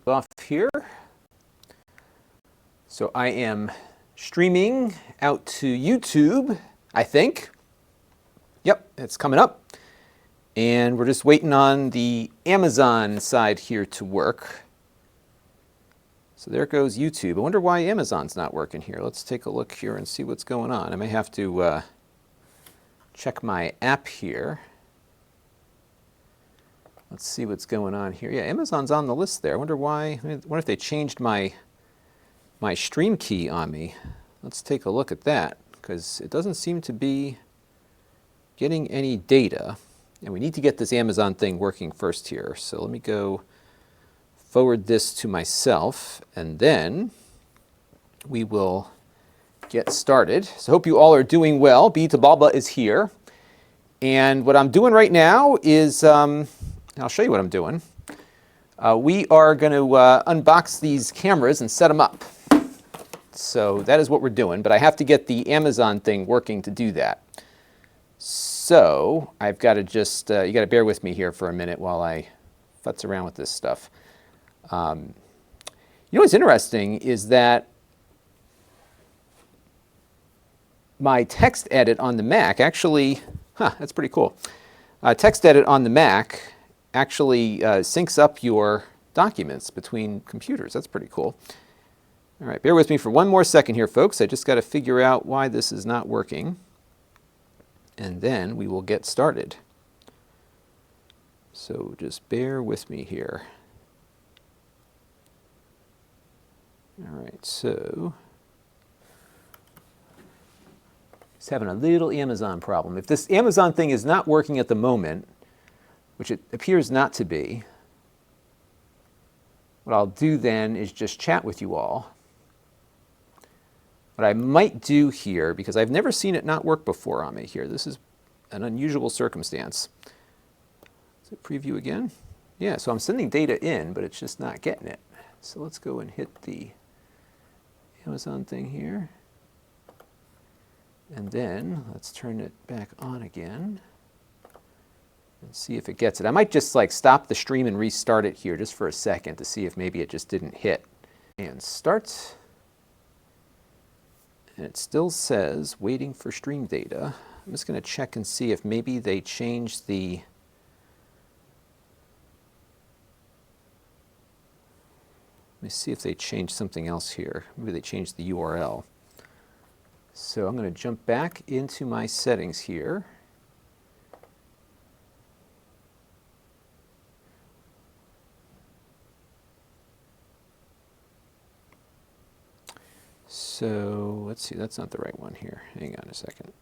Off here. So I am streaming out to YouTube, I think. Yep, it's coming up. And we're just waiting on the Amazon side here to work. So there goes YouTube. I wonder why Amazon's not working here. Let's take a look here and see what's going on. I may have to check my app here. Let's see what's going on here. Yeah, Amazon's on the list there. I wonder why. I wonder if they changed my stream key on me. Let's take a look at that, because it doesn't seem to be getting any data. And we need to get this Amazon thing working first here. So let me go forward this to myself, and then we will get started. So I hope you all are doing well. B2Balba is here. And what I'm doing right now is, I'll show you what I'm doing. We are going to unbox these cameras and set them up. So that is what we're doing, but I have to get the Amazon thing working to do that. So I've got to just, you got to bear with me here for a minute while I futz around with this stuff. You know what's interesting is that my text edit on the Mac actually, that's pretty cool. Text edit on the Mac actually syncs up your documents between computers. That's pretty cool. All right, bear with me for one more second here, folks. I just got to figure out why this is not working, and then we will get started. So just bear with me here. All right, so just having a little Amazon problem. If this Amazon thing is not working at the moment, which it appears not to be, what I'll do then is just chat with you all. What I might do here, because I've never seen it not work before on me here, this is an unusual circumstance. Is it preview again? Yeah, so I'm sending data in, but it's just not getting it. So let's go and hit the Amazon thing here. And then let's turn it back on again and see if it gets it. I might just like stop the stream and restart it here just for a second to see if maybe it just didn't hit. And start. And it still says waiting for stream data. I'm just going to check and see if maybe they changed the... Let me see if they changed something else here. Maybe they changed the URL. So I'm going to jump back into my settings here. So let's see, that's not the right one here. Hang on a second.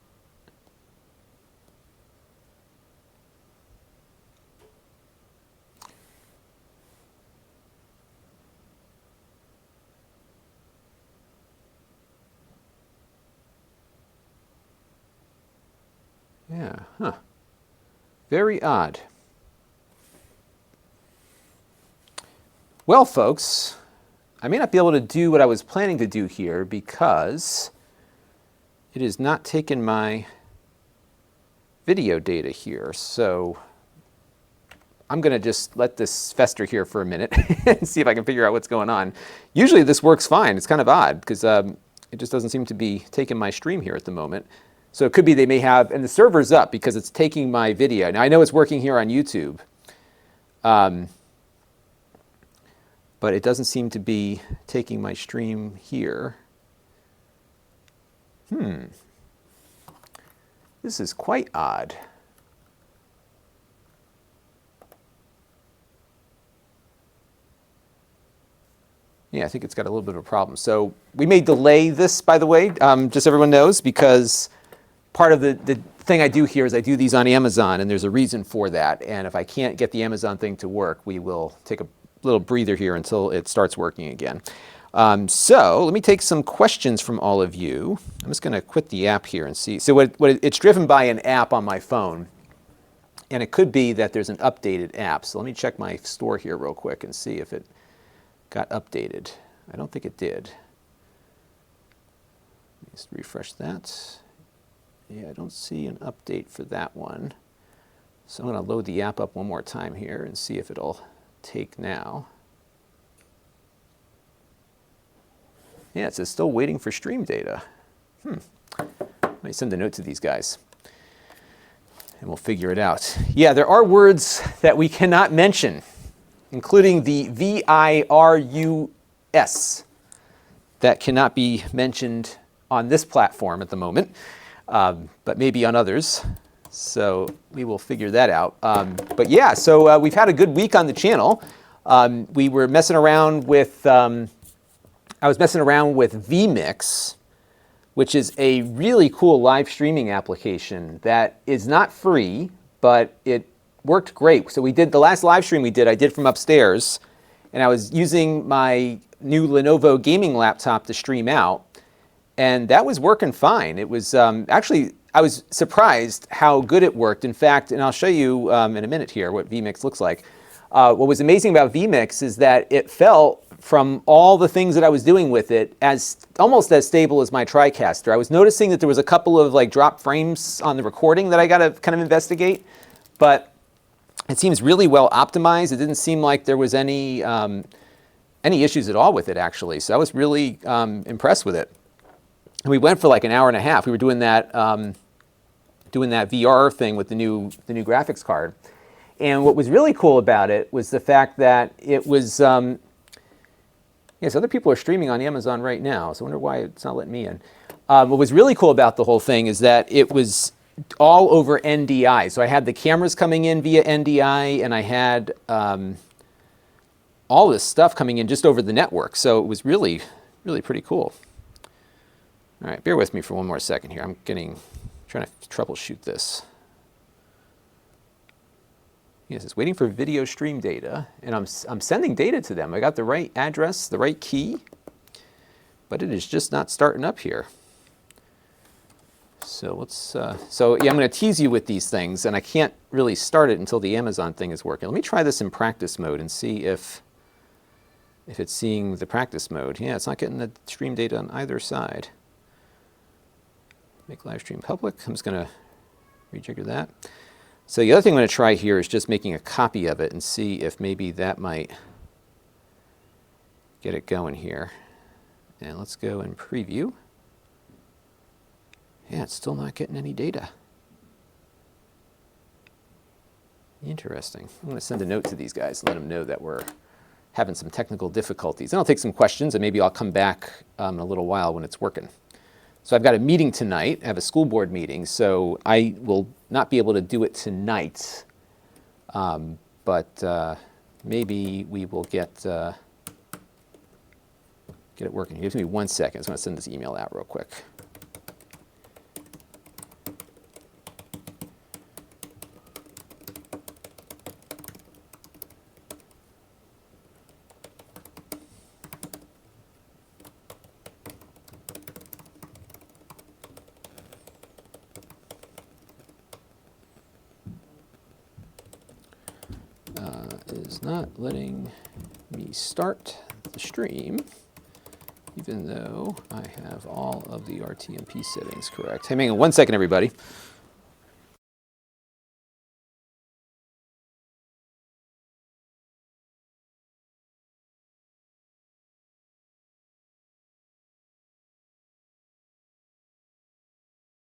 Yeah, very odd. Well, folks, I may not be able to do what I was planning to do here because it is not taking my video data here. So I'm going to just let this fester here for a minute and see if I can figure out what's going on. Usually this works fine. It's kind of odd because it just doesn't seem to be taking my stream here at the moment. So it could be they may have, and the server's up because it's taking my video. Now I know it's working here on YouTube, but it doesn't seem to be taking my stream here. This is quite odd. Yeah, I think it's got a little bit of a problem. So we may delay this, by the way, just so everyone knows, because part of the thing I do here is I do these on Amazon, and there's a reason for that. And if I can't get the Amazon thing to work, we will take a little breather here until it starts working again. So let me take some questions from all of you. I'm just going to quit the app here and see. So it's driven by an app on my phone, and it could be that there's an updated app. So let me check my store here real quick and see if it got updated. I don't think it did. Just refresh that. Yeah, I don't see an update for that one. So I'm going to load the app up one more time here and see if it'll take now. Yeah, it says still waiting for stream data. Let me send a note to these guys, and we'll figure it out. Yeah, there are words that we cannot mention, including the virus that cannot be mentioned on this platform at the moment, but maybe on others. So we will figure that out. But yeah, so we've had a good week on the channel. We were messing around with, I was messing around with vMix, which is a really cool live streaming application that is not free, but it worked great. So we did the last live stream I did from upstairs, and I was using my new Lenovo gaming laptop to stream out, and that was working fine. It was actually, I was surprised how good it worked. In fact, and I'll show you in a minute here what vMix looks like. What was amazing about vMix is that it felt, from all the things that I was doing with it, as almost as stable as my TriCaster. I was noticing that there was a couple of like drop frames on the recording that I got to kind of investigate, but it seems really well optimized. It didn't seem like there was any issues at all with it, actually. So I was really impressed with it. And we went for like an hour and a half. We were doing that VR thing with the new graphics card. And what was really cool about it was the fact that it was, yes, other people are streaming on Amazon right now, so I wonder why it's not letting me in. What was really cool about the whole thing is that it was all over NDI. So I had the cameras coming in via NDI, and I had all this stuff coming in just over the network. So it was really, really pretty cool. All right, bear with me for one more second here. I'm trying to troubleshoot this. Yes, it's waiting for video stream data, and I'm sending data to them. I got the right address, the right key, but it is just not starting up here. So let's, so yeah, I'm going to tease you with these things, and I can't really start it until the Amazon thing is working. Let me try this in practice mode and see if it's seeing the practice mode. Yeah, it's not getting the stream data on either side. Make live stream public. I'm just going to rejigger that. So the other thing I'm going to try here is just making a copy of it and see if maybe that might get it going here. And let's go and preview. Yeah, it's still not getting any data. Interesting. I'm going to send a note to these guys and let them know that we're having some technical difficulties. And I'll take some questions, and maybe I'll come back in a little while when it's working. So I've got a meeting tonight. I have a school board meeting, so I will not be able to do it tonight. But maybe we will get it working. Give me 1 second. I just want to send this email out real quick. Is not letting me start the stream, even though I have all of the RTMP settings correct. Hang on 1 second, everybody.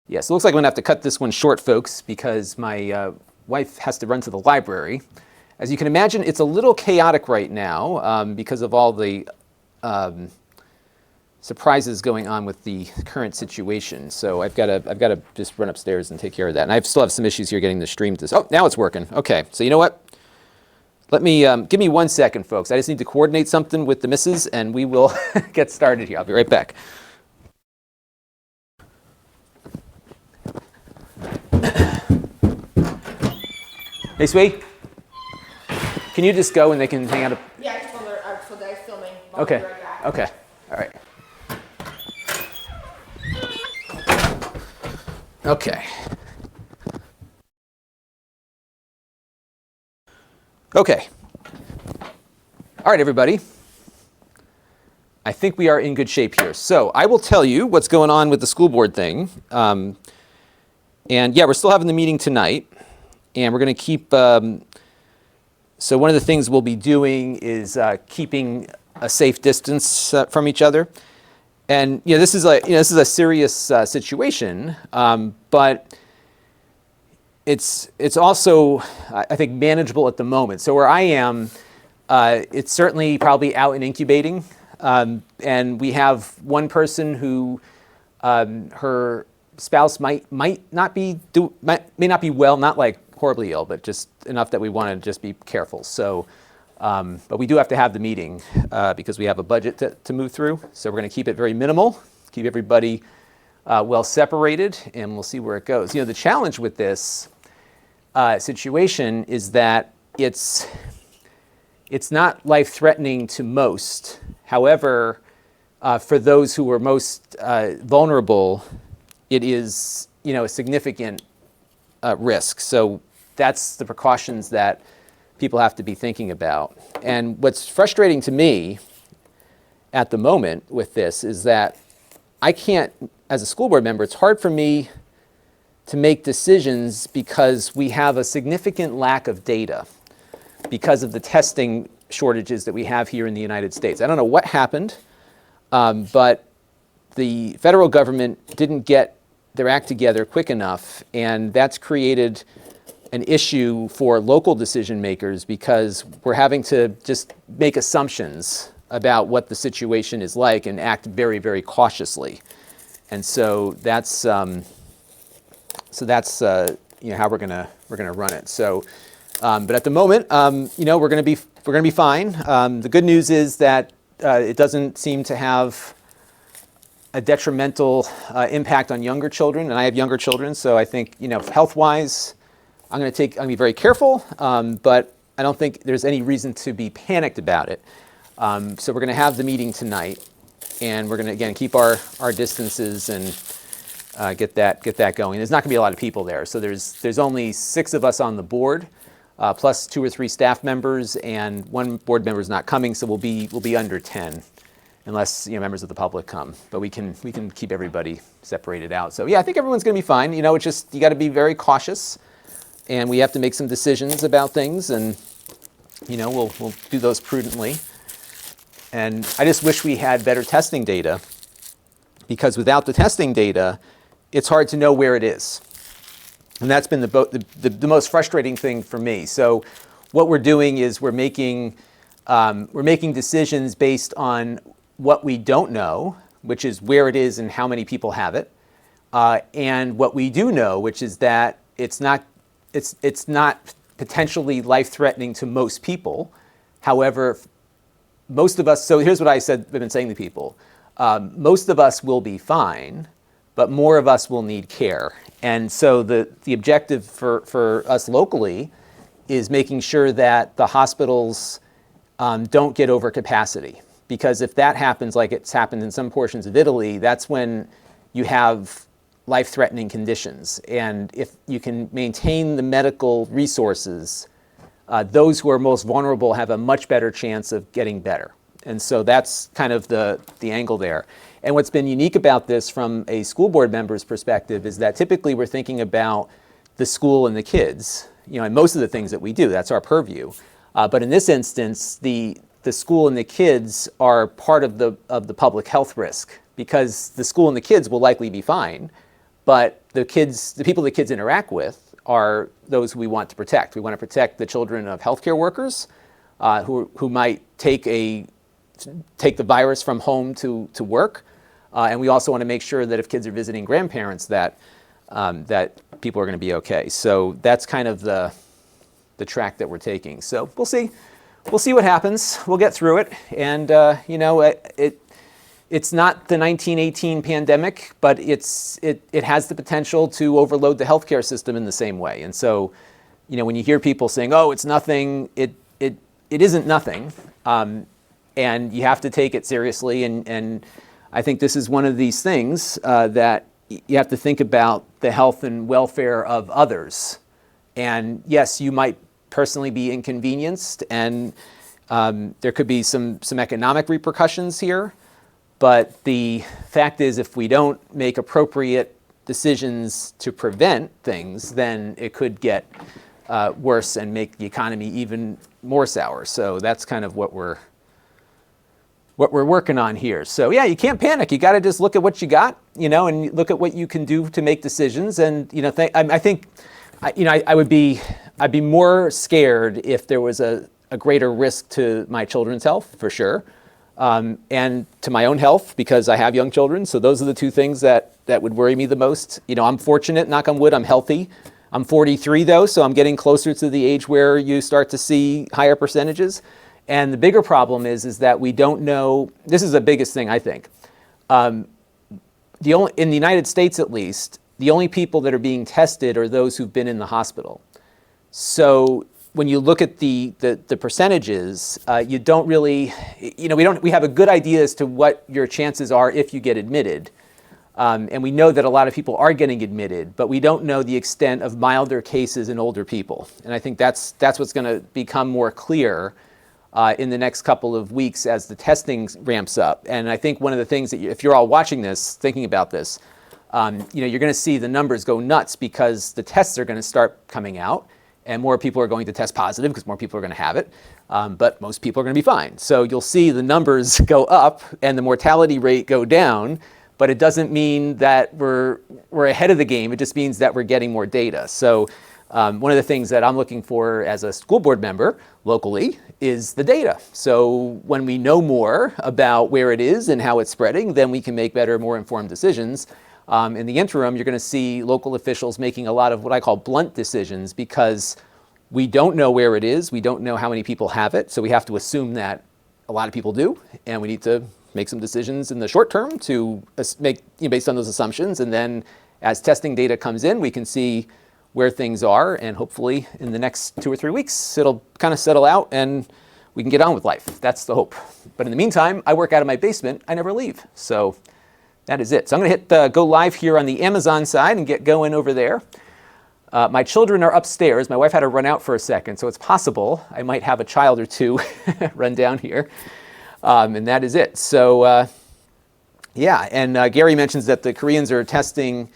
Yes, it looks like I'm going to have to cut this one short, folks, because my wife has to run to the library. As you can imagine, it's a little chaotic right now because of all the surprises going on with the current situation. So I've got to just run upstairs and take care of that. And I still have some issues here getting the stream to. Oh, now it's working. Okay, so you know what? Let me give me 1 second, folks. I just need to coordinate something with the missus, and we will get started here. I'll be right back. Hey, Swee. Can you just go and they can hang out? Yeah, I told guys filming. Okay. Right okay. All right. Okay. Okay. All right, everybody. I think we are in good shape here. So I will tell you what's going on with the school board thing. And yeah, we're still having the meeting tonight. And we're going to keep, so one of the things we'll be doing is keeping a safe distance from each other. And this is a serious situation, but it's also, I think, manageable at the moment. So where I am, it's certainly probably out and incubating, and we have one person who her spouse may not be well, not like horribly ill, but just enough that we want to just be careful. So, but we do have to have the meeting because we have a budget to move through. So we're going to keep it very minimal, keep everybody well separated, and we'll see where it goes. The challenge with this situation is that it's not life-threatening to most. However, for those who are most vulnerable, it is a significant risk. So that's the precautions that people have to be thinking about. And what's frustrating to me at the moment with this is that I can't, as a school board member, it's hard for me to make decisions because we have a significant lack of data because of the testing shortages that we have here in the United States. I don't know what happened, but the federal government didn't get their act together quick enough, and that's created an issue for local decision makers because we're having to just make assumptions about what the situation is like and act very, very cautiously. And so that's how we're gonna run it. So, but at the moment, we're gonna be fine. The good news is that it doesn't seem to have a detrimental impact on younger children, and I have younger children, so I think health-wise, I'm going to be very careful, but I don't think there's any reason to be panicked about it. So we're going to have the meeting tonight, and we're going to again keep our distances and get that going. There's not going to be a lot of people there, so there's only 6 of us on the board, plus 2 or 3 staff members, and 1 board member is not coming, so we'll be under 10. Unless members of the public come, but we can keep everybody separated out. So yeah, I think everyone's going to be fine. It's just you got to be very cautious, and we have to make some decisions about things, and we'll do those prudently. And I just wish we had better testing data, because without the testing data, it's hard to know where it is, and that's been the most frustrating thing for me. So what we're doing is we're making decisions based on what we don't know, which is where it is and how many people have it, and what we do know, which is that it's not potentially life-threatening to most people. However, most of us, so here's what I've been saying to people, most of us will be fine, but more of us will need care. And so the objective for us locally is making sure that the hospitals don't get over capacity. Because if that happens, like it's happened in some portions of Italy, that's when you have life-threatening conditions. And if you can maintain the medical resources, those who are most vulnerable have a much better chance of getting better. And so that's kind of the angle there. And what's been unique about this from a school board member's perspective is that typically we're thinking about the school and the kids, and most of the things that we do, that's our purview. But in this instance, the school and the kids are part of the public health risk, because the school and the kids will likely be fine, but the people the kids interact with are those who we want to protect. We want to protect the children of healthcare workers who might take the virus from home to work, and we also want to make sure that if kids are visiting grandparents that people are going to be okay. So that's kind of the track that we're taking. So we'll see. We'll see what happens. We'll get through it. And, it's not the 1918 pandemic, but it has the potential to overload the healthcare system in the same way. And so, when you hear people saying, oh, it's nothing, it isn't nothing. And you have to take it seriously. And I think this is one of these things that you have to think about the health and welfare of others. And yes, you might personally be inconvenienced, and there could be some economic repercussions here. But the fact is, if we don't make appropriate decisions to prevent things, then it could get worse and make the economy even more sour. So that's kind of what we're what we're working on here. So yeah, you can't panic. You got to just look at what you got, and look at what you can do to make decisions. And I think, I'd be more scared if there was a greater risk to my children's health, for sure, and to my own health, because I have young children. So those are the two things that would worry me the most. I'm fortunate, knock on wood, I'm healthy. I'm 43 though, so I'm getting closer to the age where you start to see higher percentages. And the bigger problem is that we don't know. This is the biggest thing, I think. In the United States, at least, the only people that are being tested are those who've been in the hospital. So when you look at the percentages, you don't really, we have a good idea as to what your chances are if you get admitted. And we know that a lot of people are getting admitted, but we don't know the extent of milder cases in older people. And I think that's what's going to become more clear in the next couple of weeks as the testing ramps up. And I think one of the things that if you're all watching this, thinking about this, you're going to see the numbers go nuts because the tests are going to start coming out and more people are going to test positive because more people are going to have it. But most people are going to be fine. So you'll see the numbers go up and the mortality rate go down, but it doesn't mean that we're ahead of the game. It just means that we're getting more data. So one of the things that I'm looking for as a school board member locally is the data. So when we know more about where it is and how it's spreading, then we can make better, more informed decisions. In the interim, you're going to see local officials making a lot of what I call blunt decisions because we don't know where it is. We don't know how many people have it. So we have to assume that a lot of people do. And we need to make some decisions in the short term to make based on those assumptions. And then as testing data comes in, we can see where things are. And hopefully in the next 2 or 3 weeks, it'll kind of settle out and we can get on with life. That's the hope. But in the meantime, I work out of my basement. I never leave. So that is it. So I'm going to hit go live here on the Amazon side and get going over there. My children are upstairs. My wife had to run out for a second, so it's possible I might have a child or two run down here. And that is it. So yeah, and Gary mentions that the Koreans are testing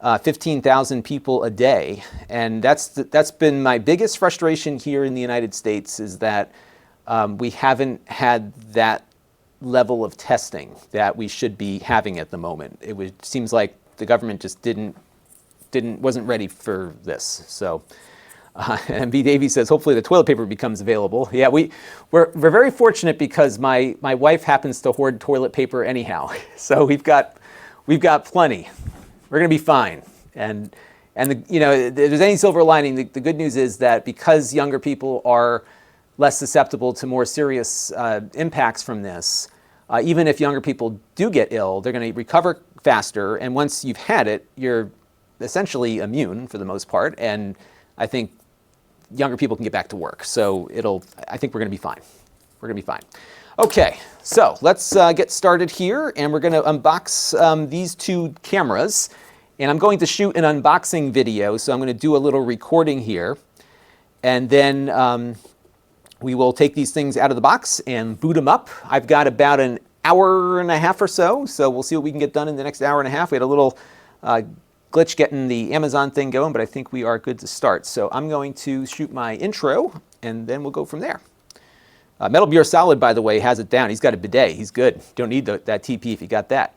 15,000 people a day. And that's been my biggest frustration here in the United States is that we haven't had that level of testing that we should be having at the moment. It seems like the government just wasn't ready for this. So, and B. Davey says, hopefully the toilet paper becomes available. Yeah, we're very fortunate because my wife happens to hoard toilet paper anyhow. So we've got plenty. We're going to be fine. And if there's any silver lining, the good news is that because younger people are less susceptible to more serious impacts from this, even if younger people do get ill, they're going to recover faster. And once you've had it, you're essentially immune for the most part. And I think younger people can get back to work. So I think we're going to be fine. We're going to be fine. Okay, so let's get started here. And we're going to unbox these two cameras. And I'm going to shoot an unboxing video. So I'm going to do a little recording here. And then we will take these things out of the box and boot them up. I've got about an hour and a half or so we'll see what we can get done in the next hour and a half. We had a little glitch getting the Amazon thing going, but I think we are good to start. So I'm going to shoot my intro, and then we'll go from there. Metal Beer Solid, by the way, has it down. He's got a bidet. He's good. Don't need that TP if you got that.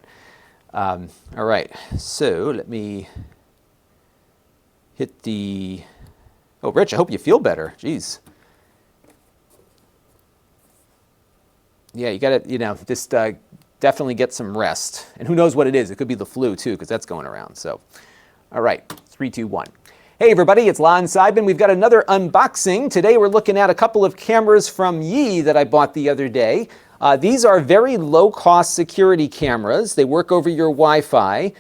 All right, so let me hit the... Oh, Rich, I hope you feel better. Jeez. Yeah, you got to, just definitely get some rest. And who knows what it is? It could be the flu, too, because that's going around. So, all right, 3, 2, 1. Hey, everybody, it's Lon.TV. We've got another unboxing. Today, we're looking at a couple of cameras from Yi that I bought the other day. These are very low-cost security cameras. They work over your Wi-Fi.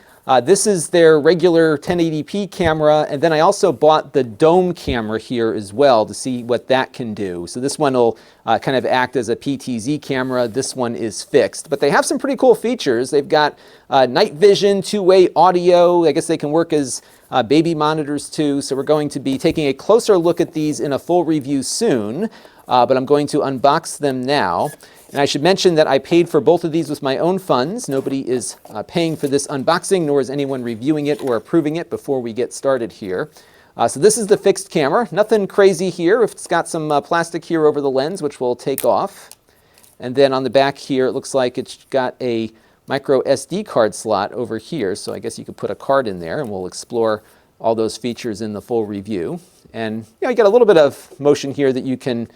This is their regular 1080p camera, and then I also bought the dome camera here as well to see what that can do. So this one will kind of act as a PTZ camera. This one is fixed, but they have some pretty cool features. They've got night vision, two-way audio. I guess they can work as baby monitors too. So we're going to be taking a closer look at these in a full review soon, but I'm going to unbox them now. And I should mention that I paid for both of these with my own funds. Nobody is paying for this unboxing, nor is anyone reviewing it or approving it before we get started here. So this is the fixed camera. Nothing crazy here. It's got some plastic here over the lens, which we'll take off. And then on the back here, it looks like it's got a micro SD card slot over here. So I guess you could put a card in there, and we'll explore all those features in the full review. And you get a little bit of motion here that you can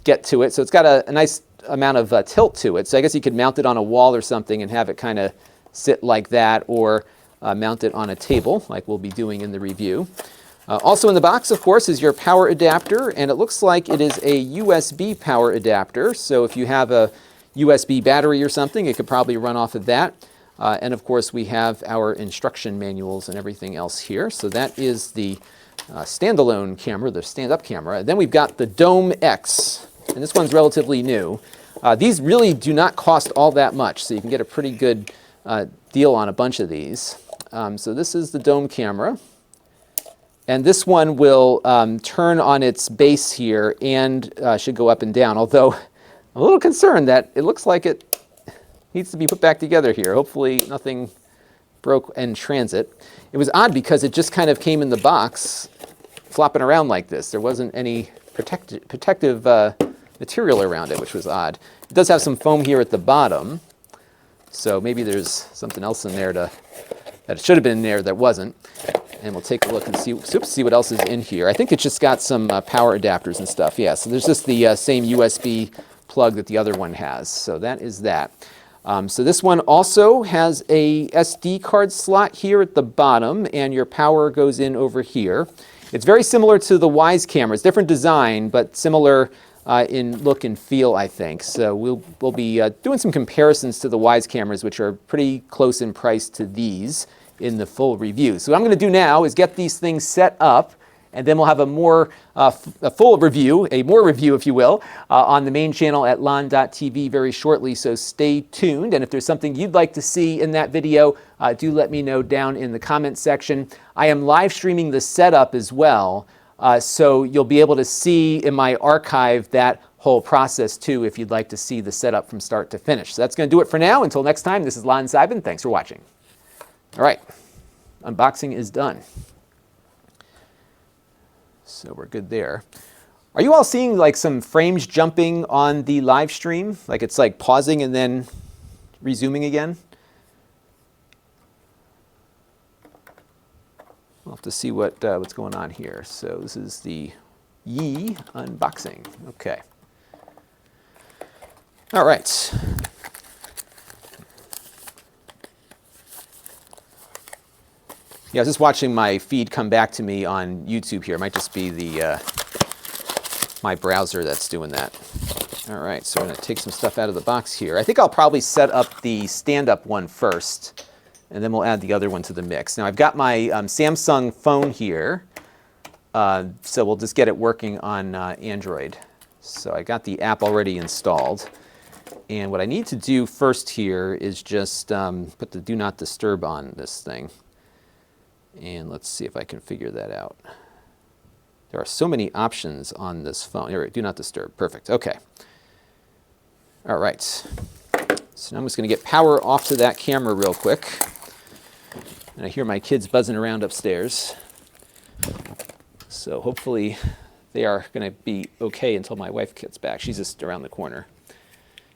get to it. So it's got a nice amount of tilt to it. So I guess you could mount it on a wall or something and have it kind of sit like that, or mount it on a table like we'll be doing in the review. Also in the box, of course, is your power adapter, and it looks like it is a USB power adapter. So if you have a USB battery or something, it could probably run off of that. And of course, we have our instruction manuals and everything else here. So that is the standalone camera, the stand-up camera. Then we've got the Dome X, and this one's relatively new. These really do not cost all that much, so you can get a pretty good deal on a bunch of these. So this is the Dome camera. And this one will turn on its base here and should go up and down, although I'm a little concerned that it looks like it needs to be put back together here. Hopefully nothing broke in transit. It was odd because it just kind of came in the box flopping around like this. There wasn't any protective material around it, which was odd. It does have some foam here at the bottom, so maybe there's something else in there that it should have been in there that wasn't. And we'll take a look and see what else is in here. I think it's just got some power adapters and stuff. Yeah, so there's just the same USB plug that the other one has. So that is that. So this one also has a SD card slot here at the bottom, and your power goes in over here. It's very similar to the Wise camera. It's different design, but similar in look and feel, I think. So we'll be doing some comparisons to the Wise cameras, which are pretty close in price to these, in the full review. So what I'm going to do now is get these things set up, and then we'll have a full review, if you will, on the main channel at Lon.TV very shortly. So stay tuned, and if there's something you'd like to see in that video, do let me know down in the comment section. I am live streaming the setup as well, so you'll be able to see in my archive that whole process too, if you'd like to see the setup from start to finish. So that's going to do it for now. Until next time, this is Lon.TV. Thanks for watching. All right, unboxing is done. So we're good there. Are you all seeing like some frames jumping on the live stream? Like it's like pausing and then resuming again? We'll have to see what's going on here. So this is the Yi unboxing. Okay. All right. Yeah, I was just watching my feed come back to me on YouTube here. It might just be the my browser that's doing that. All right, so we're going to take some stuff out of the box here. I think I'll probably set up the stand-up one first, and then we'll add the other one to the mix. Now, I've got my Samsung phone here, so we'll just get it working on Android. So I got the app already installed. And what I need to do first here is just put the Do Not Disturb on this thing. And let's see if I can figure that out. There are so many options on this phone. Here, Do Not Disturb. Perfect. Okay. All right. So now I'm just going to get power off to that camera real quick. And I hear my kids buzzing around upstairs. So hopefully they are going to be okay until my wife gets back. She's just around the corner.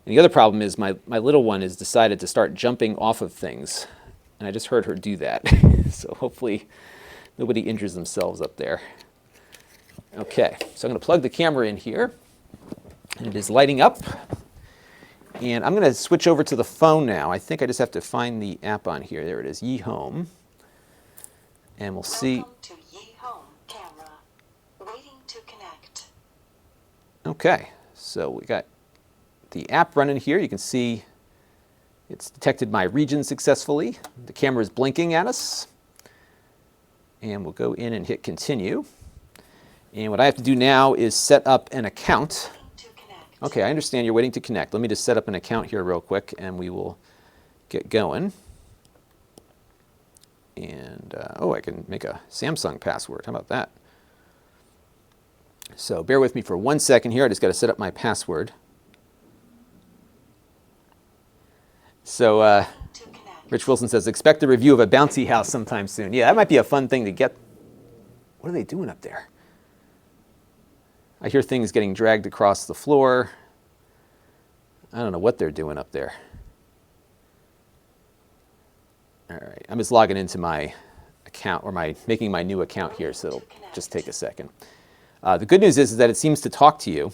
And the other problem is my little one has decided to start jumping off of things. And I just heard her do that. So hopefully nobody injures themselves up there. Okay, so I'm going to plug the camera in here. And it is lighting up. And I'm going to switch over to the phone now. I think I just have to find the app on here. There it is, Yi Home. And we'll see. Welcome to Yi Home camera. Waiting to connect. Okay, so we got the app running here. You can see it's detected my region successfully. The camera is blinking at us. And we'll go in and hit continue. And what I have to do now is set up an account. Okay, I understand you're waiting to connect. Let me just set up an account here real quick and we will get going. And, oh, I can make a Samsung password. How about that? So bear with me for 1 second here. I just got to set up my password. So Rich Wilson says, expect a review of a bouncy house sometime soon. Yeah, that might be a fun thing to get. What are they doing up there? I hear things getting dragged across the floor. I don't know what they're doing up there. All right, I'm just logging into my account, or making my new account here, so it'll just take a second. The good news is that it seems to talk to you.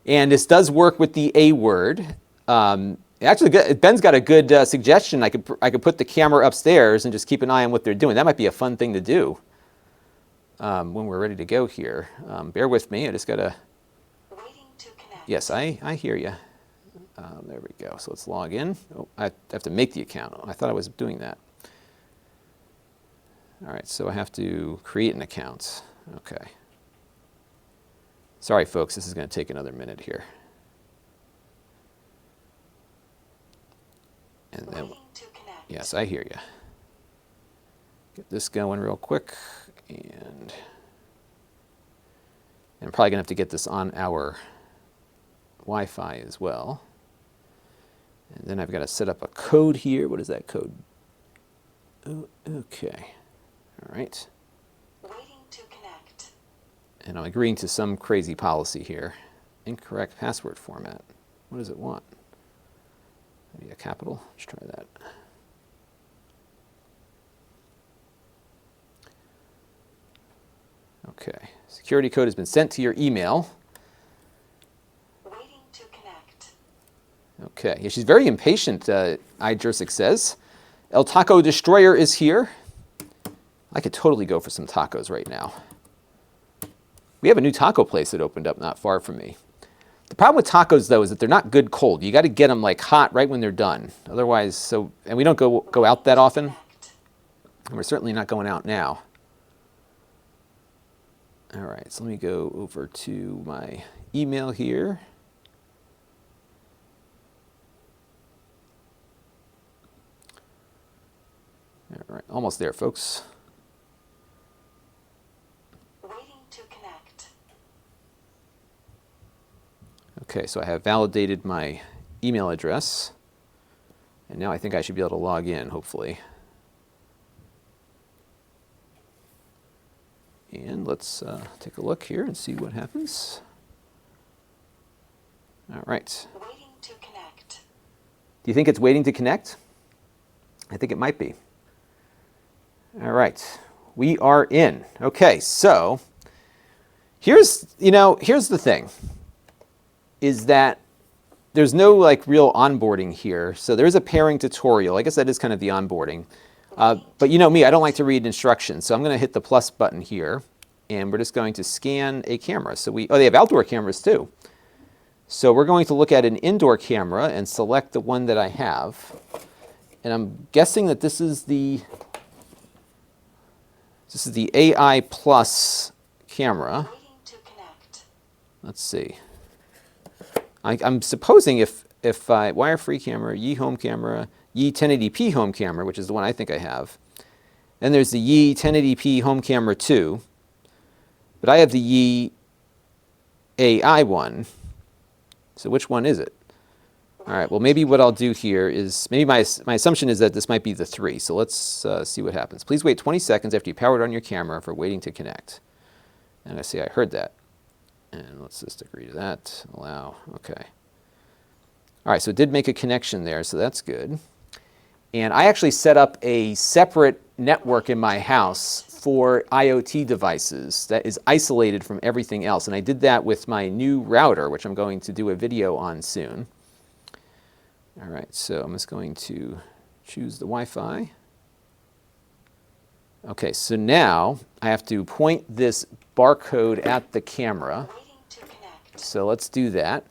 And this does work with the A word. Actually, Ben's got a good suggestion. I could put the camera upstairs and just keep an eye on what they're doing. That might be a fun thing to do when we're ready to go here. Bear with me. I just got to... Waiting to connect. Yes, I hear you. There we go. So let's log in. Oh, I have to make the account. I thought I was doing that. All right, so I have to create an account. Okay. Sorry, folks, this is going to take another minute here. And then, Waiting to connect. yes, I hear you. Get this going real quick, and I'm probably going to have to get this on our Wi-Fi as well. And then I've got to set up a code here. What is that code? Oh, okay. All right. Waiting to connect. And I'm agreeing to some crazy policy here. Incorrect password format. What does it want? Maybe a capital? Let's try that. Okay. Security code has been sent to your email. Waiting to connect. Okay. Yeah, she's very impatient, iJersic says. El Taco Destroyer is here. I could totally go for some tacos right now. We have a new taco place that opened up not far from me. The problem with tacos, though, is that they're not good cold. You got to get them like hot right when they're done. Otherwise, and we don't go out that often. And we're certainly not going out now. All right, so let me go over to my email here. All right, almost there, folks. Waiting to connect. Okay, so I have validated my email address. And now I think I should be able to log in, hopefully. And let's take a look here and see what happens. All right. Waiting to connect. Do you think it's waiting to connect? I think it might be. All right. We are in. Okay, so here's the thing, is that there's no like real onboarding here. So there is a pairing tutorial. I guess that is kind of the onboarding. But you know me, I don't like to read instructions. So I'm going to hit the plus button here, and we're just going to scan a camera. So they have outdoor cameras too. So we're going to look at an indoor camera and select the one that I have. And I'm guessing that this is the AI Plus camera. Waiting to connect. Let's see. I'm supposing if wire-free camera, Yi home camera, Yi 1080p home camera, which is the one I think I have. Then there's the Yi 1080p home camera 2. But I have the Yi AI one. So which one is it? All right, well, maybe what I'll do here is, maybe my assumption is that this might be the 3. So let's see what happens. Please wait 20 seconds after you powered on your camera for waiting to connect. And I see I heard that. And let's just agree to that. Allow. Okay. All right, so it did make a connection there, so that's good. And I actually set up a separate network in my house for IoT devices that is isolated from everything else. And I did that with my new router, which I'm going to do a video on soon. All right, so I'm just going to choose the Wi-Fi. Okay, so now I have to point this barcode at the camera. Waiting to connect. So let's do that.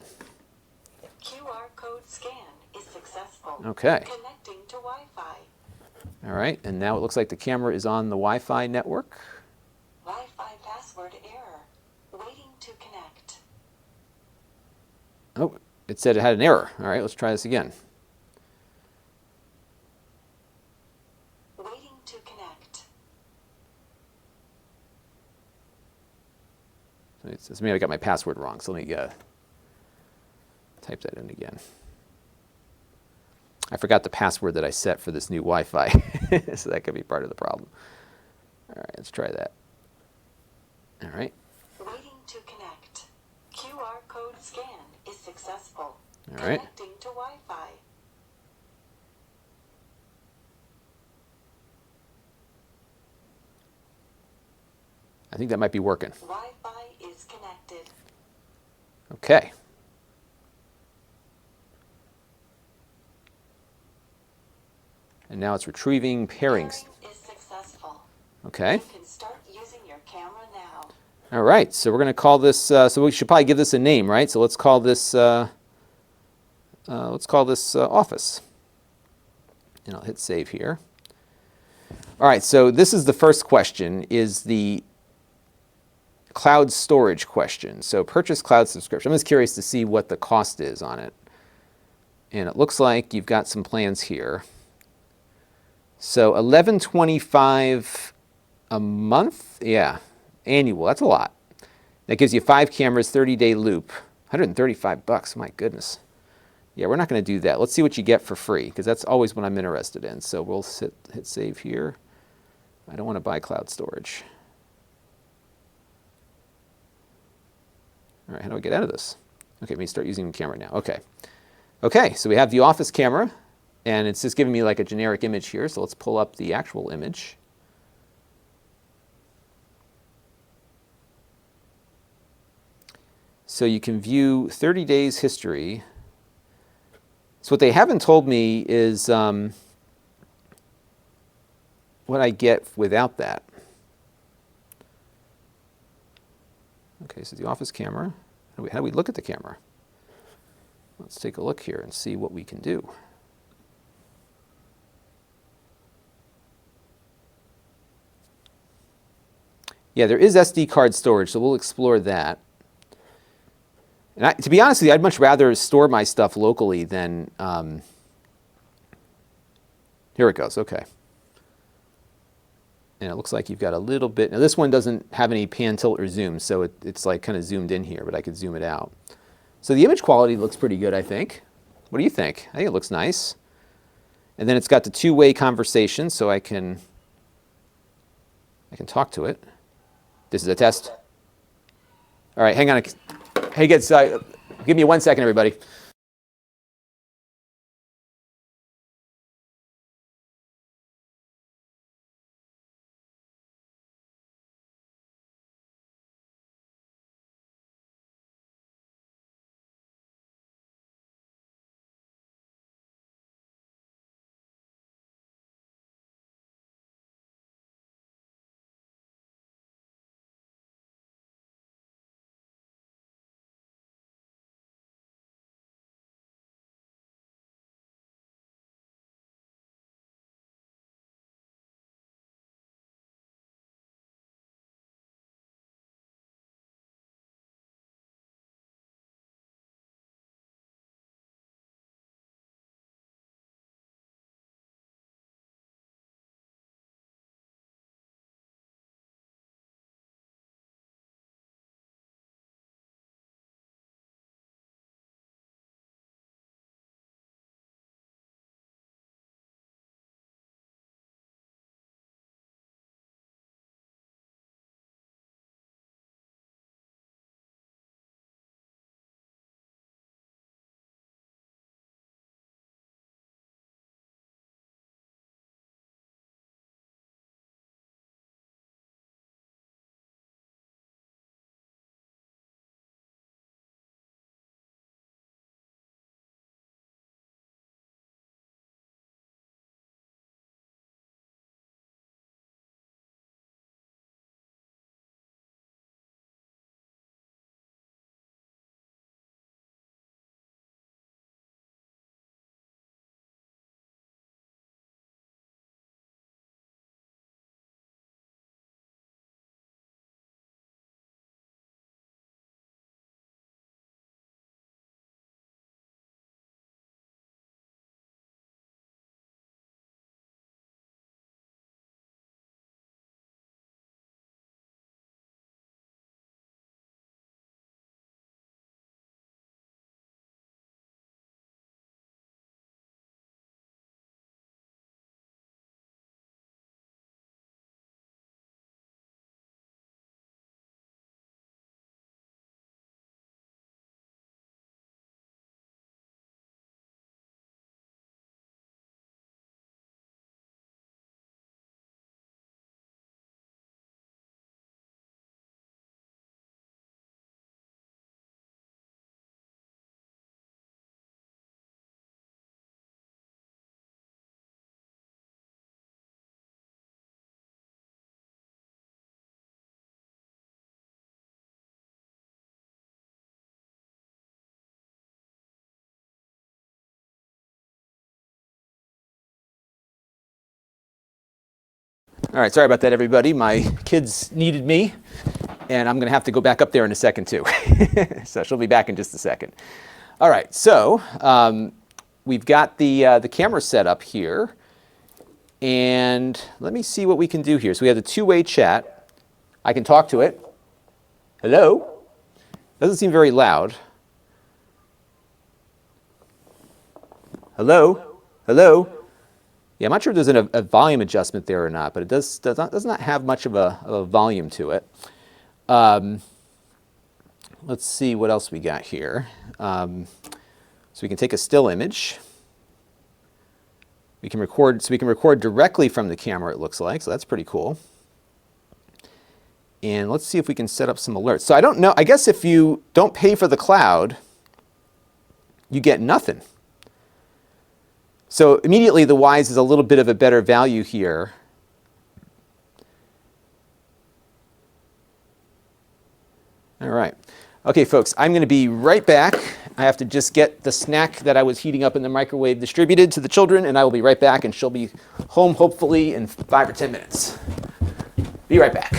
QR code scan is successful. Okay. Connecting to Wi-Fi. All right, and now it looks like the camera is on the Wi-Fi network. Wi-Fi password error. Waiting to connect. Oh, it said it had an error. All right, let's try this again. Waiting to connect. So it says maybe I got my password wrong, so let me type that in again. I forgot the password that I set for this new Wi-Fi, so that could be part of the problem. All right, let's try that. All right. Waiting to connect. QR code scan is successful. All right. Connecting to Wi-Fi. I think that might be working. Wi-Fi is connected. Okay. And now it's retrieving pairings. Pairing is successful. Okay. You can start using your camera now. All right. So we're going to call this. So we should probably give this a name, right? So let's call this. Office. And I'll hit save here. All right. So this is the first question. Is the cloud storage question. So purchase cloud subscription. I'm just curious to see what the cost is on it. And it looks like you've got some plans here. So $11.25 a month? Yeah, annual. That's a lot. That gives you 5 cameras, 30-day loop. $135. My goodness. Yeah, we're not going to do that. Let's see what you get for free, because that's always what I'm interested in. So we'll hit save here. I don't want to buy cloud storage. All right, how do I get out of this? Okay, let me start using the camera now. Okay. Okay, so we have the office camera, and it's just giving me like a generic image here. So let's pull up the actual image. So you can view 30 days history. So what they haven't told me is what I get without that. Okay, so the office camera. How do we look at the camera? Let's take a look here and see what we can do. Yeah, there is SD card storage, so we'll explore that. And to be honest with you, I'd much rather store my stuff locally than... here it goes, okay. And it looks like you've got a little bit... Now this one doesn't have any pan, tilt, or zoom, so it's like kind of zoomed in here, but I could zoom it out. So the image quality looks pretty good, I think. What do you think? I think it looks nice. And then it's got the two-way conversation, so I can talk to it. This is a test. All right, hang on. Hey, guys, give me 1 second, everybody. All right, sorry about that, everybody. My kids needed me, and I'm going to have to go back up there in a second, too. So she'll be back in just a second. All right, so we've got the camera set up here. And let me see what we can do here. So we have the two-way chat. I can talk to it. Hello? Doesn't seem very loud. Hello? Hello? Yeah, I'm not sure if there's a volume adjustment there or not, but it does not have much of a volume to it. Let's see what else we got here. So we can take a still image. We can record directly from the camera, it looks like, so that's pretty cool. And let's see if we can set up some alerts. So I don't know, I guess if you don't pay for the cloud, you get nothing. So immediately the Wise is a little bit of a better value here. All right. Okay, folks, I'm going to be right back. I have to just get the snack that I was heating up in the microwave distributed to the children, and I will be right back, and she'll be home hopefully in 5 or 10 minutes. Be right back.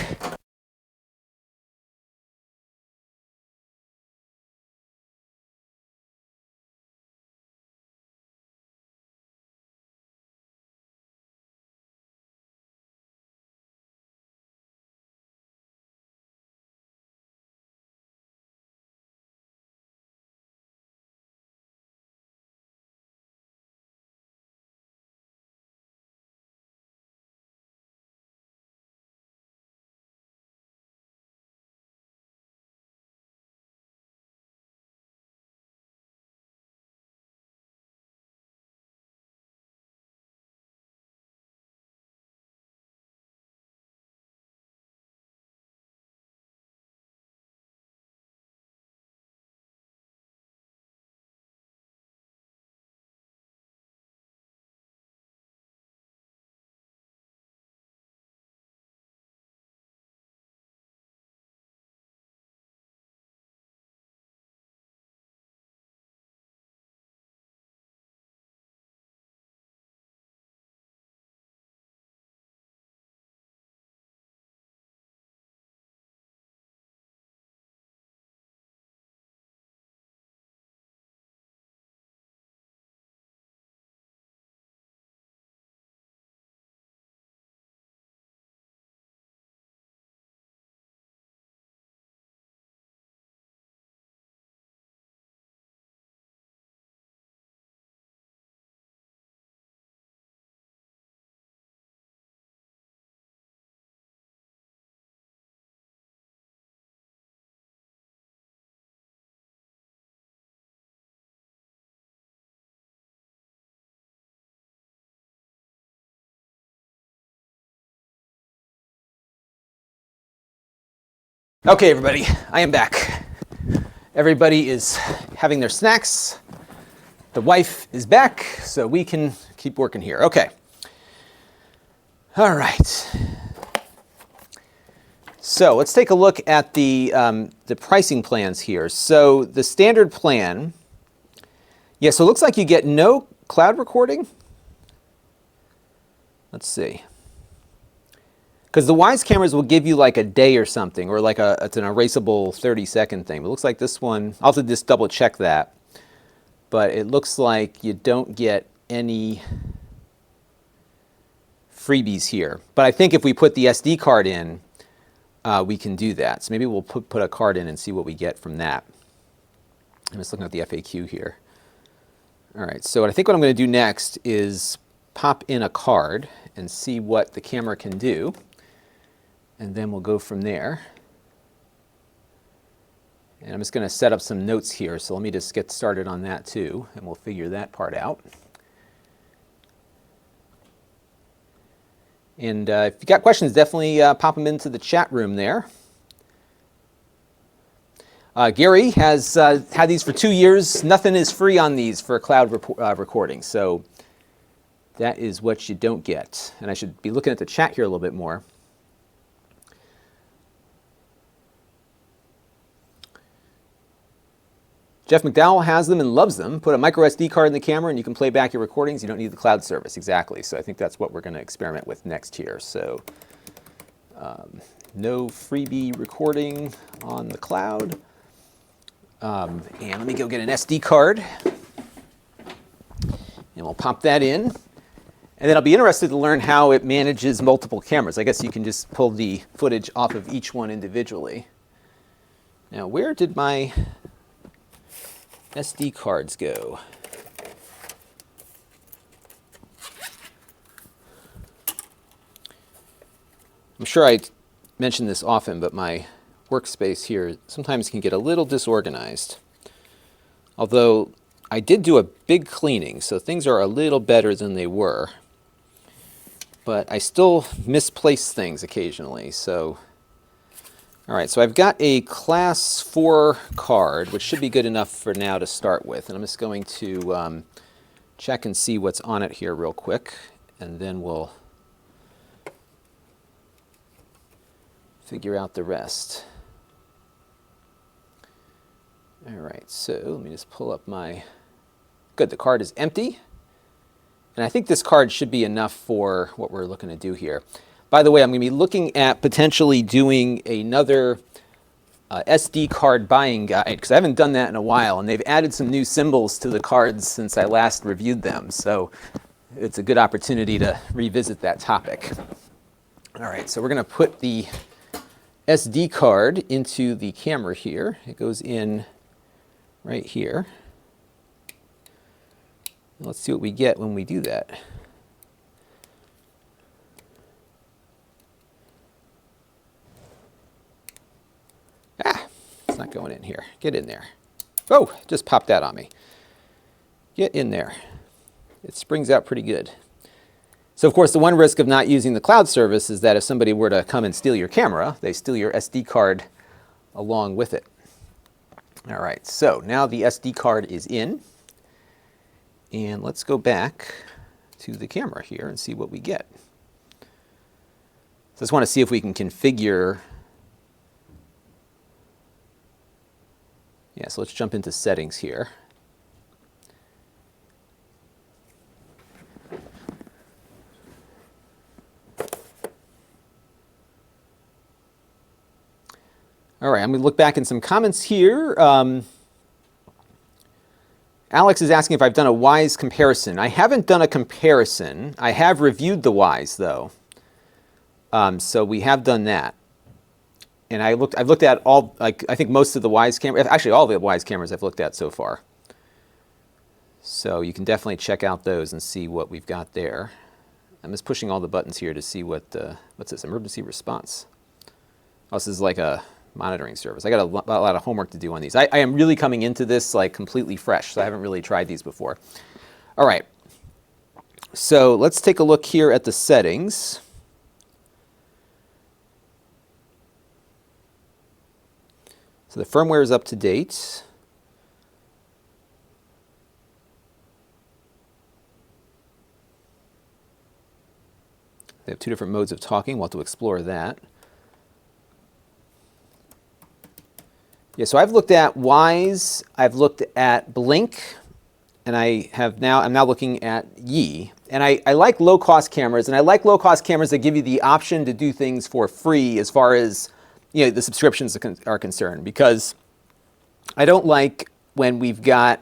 Okay, everybody, I am back. Everybody is having their snacks. The wife is back, so we can keep working here. Okay. All right. So let's take a look at the pricing plans here. So the standard plan, yeah, so it looks like you get no cloud recording. Let's see. Because the Wise cameras will give you like a day or something, or like it's an erasable 30-second thing. But it looks like this one, I'll have to just double check that. But it looks like you don't get any freebies here. But I think if we put the SD card in, we can do that. So maybe we'll put a card in and see what we get from that. I'm just looking at the FAQ here. All right, so I think what I'm going to do next is pop in a card and see what the camera can do. And then we'll go from there. And I'm just going to set up some notes here, so let me just get started on that too, and we'll figure that part out. And if you got questions, definitely pop them into the chat room there. Gary has had these for 2 years. Nothing is free on these for cloud recording, so that is what you don't get. And I should be looking at the chat here a little bit more. Jeff McDowell has them and loves them. Put a micro SD card in the camera and you can play back your recordings. You don't need the cloud service. Exactly. So I think that's what we're going to experiment with next here. So no freebie recording on the cloud. And let me go get an SD card. And we'll pop that in. And then I'll be interested to learn how it manages multiple cameras. I guess you can just pull the footage off of each one individually. Now, where did my SD cards go? I'm sure I mention this often, but my workspace here sometimes can get a little disorganized. Although I did do a big cleaning, so things are a little better than they were. But I still misplace things occasionally. So, all right, so I've got a class 4 card, which should be good enough for now to start with. And I'm just going to check and see what's on it here real quick, and then we'll figure out the rest. All right, so let me just pull up my, good, the card is empty. And I think this card should be enough for what we're looking to do here. By the way, I'm going to be looking at potentially doing another SD card buying guide, because I haven't done that in a while, and they've added some new symbols to the cards since I last reviewed them. So it's a good opportunity to revisit that topic. All right, so we're going to put the SD card into the camera here. It goes in right here. Let's see what we get when we do that. Ah, it's not going in here. Get in there. Oh, just popped that on me. Get in there. It springs out pretty good. So, of course, the one risk of not using the cloud service is that if somebody were to come and steal your camera, they steal your SD card along with it. All right, so now the SD card is in. And let's go back to the camera here and see what we get. So I just want to see if we can configure. Yeah, so let's jump into settings here. All right, I'm going to look back in some comments here. Alex is asking if I've done a WISE comparison. I haven't done a comparison. I have reviewed the WISE, though. So we have done that. And I've looked at all, like, I think most of the WISE cameras, actually all the WISE cameras I've looked at so far. So you can definitely check out those and see what we've got there. I'm just pushing all the buttons here to see what's this, emergency response. Oh, this is like a monitoring service. I got a lot of homework to do on these. I am really coming into this like completely fresh, so I haven't really tried these before. All right, so let's take a look here at the settings. So the firmware is up to date. They have two different modes of talking. We'll have to explore that. Yeah, so I've looked at WISE, I've looked at Blink, and I'm now looking at Yi. And I like low-cost cameras, and I like low-cost cameras that give you the option to do things for free as far as, you know, the subscriptions are concerned, because I don't like when we've got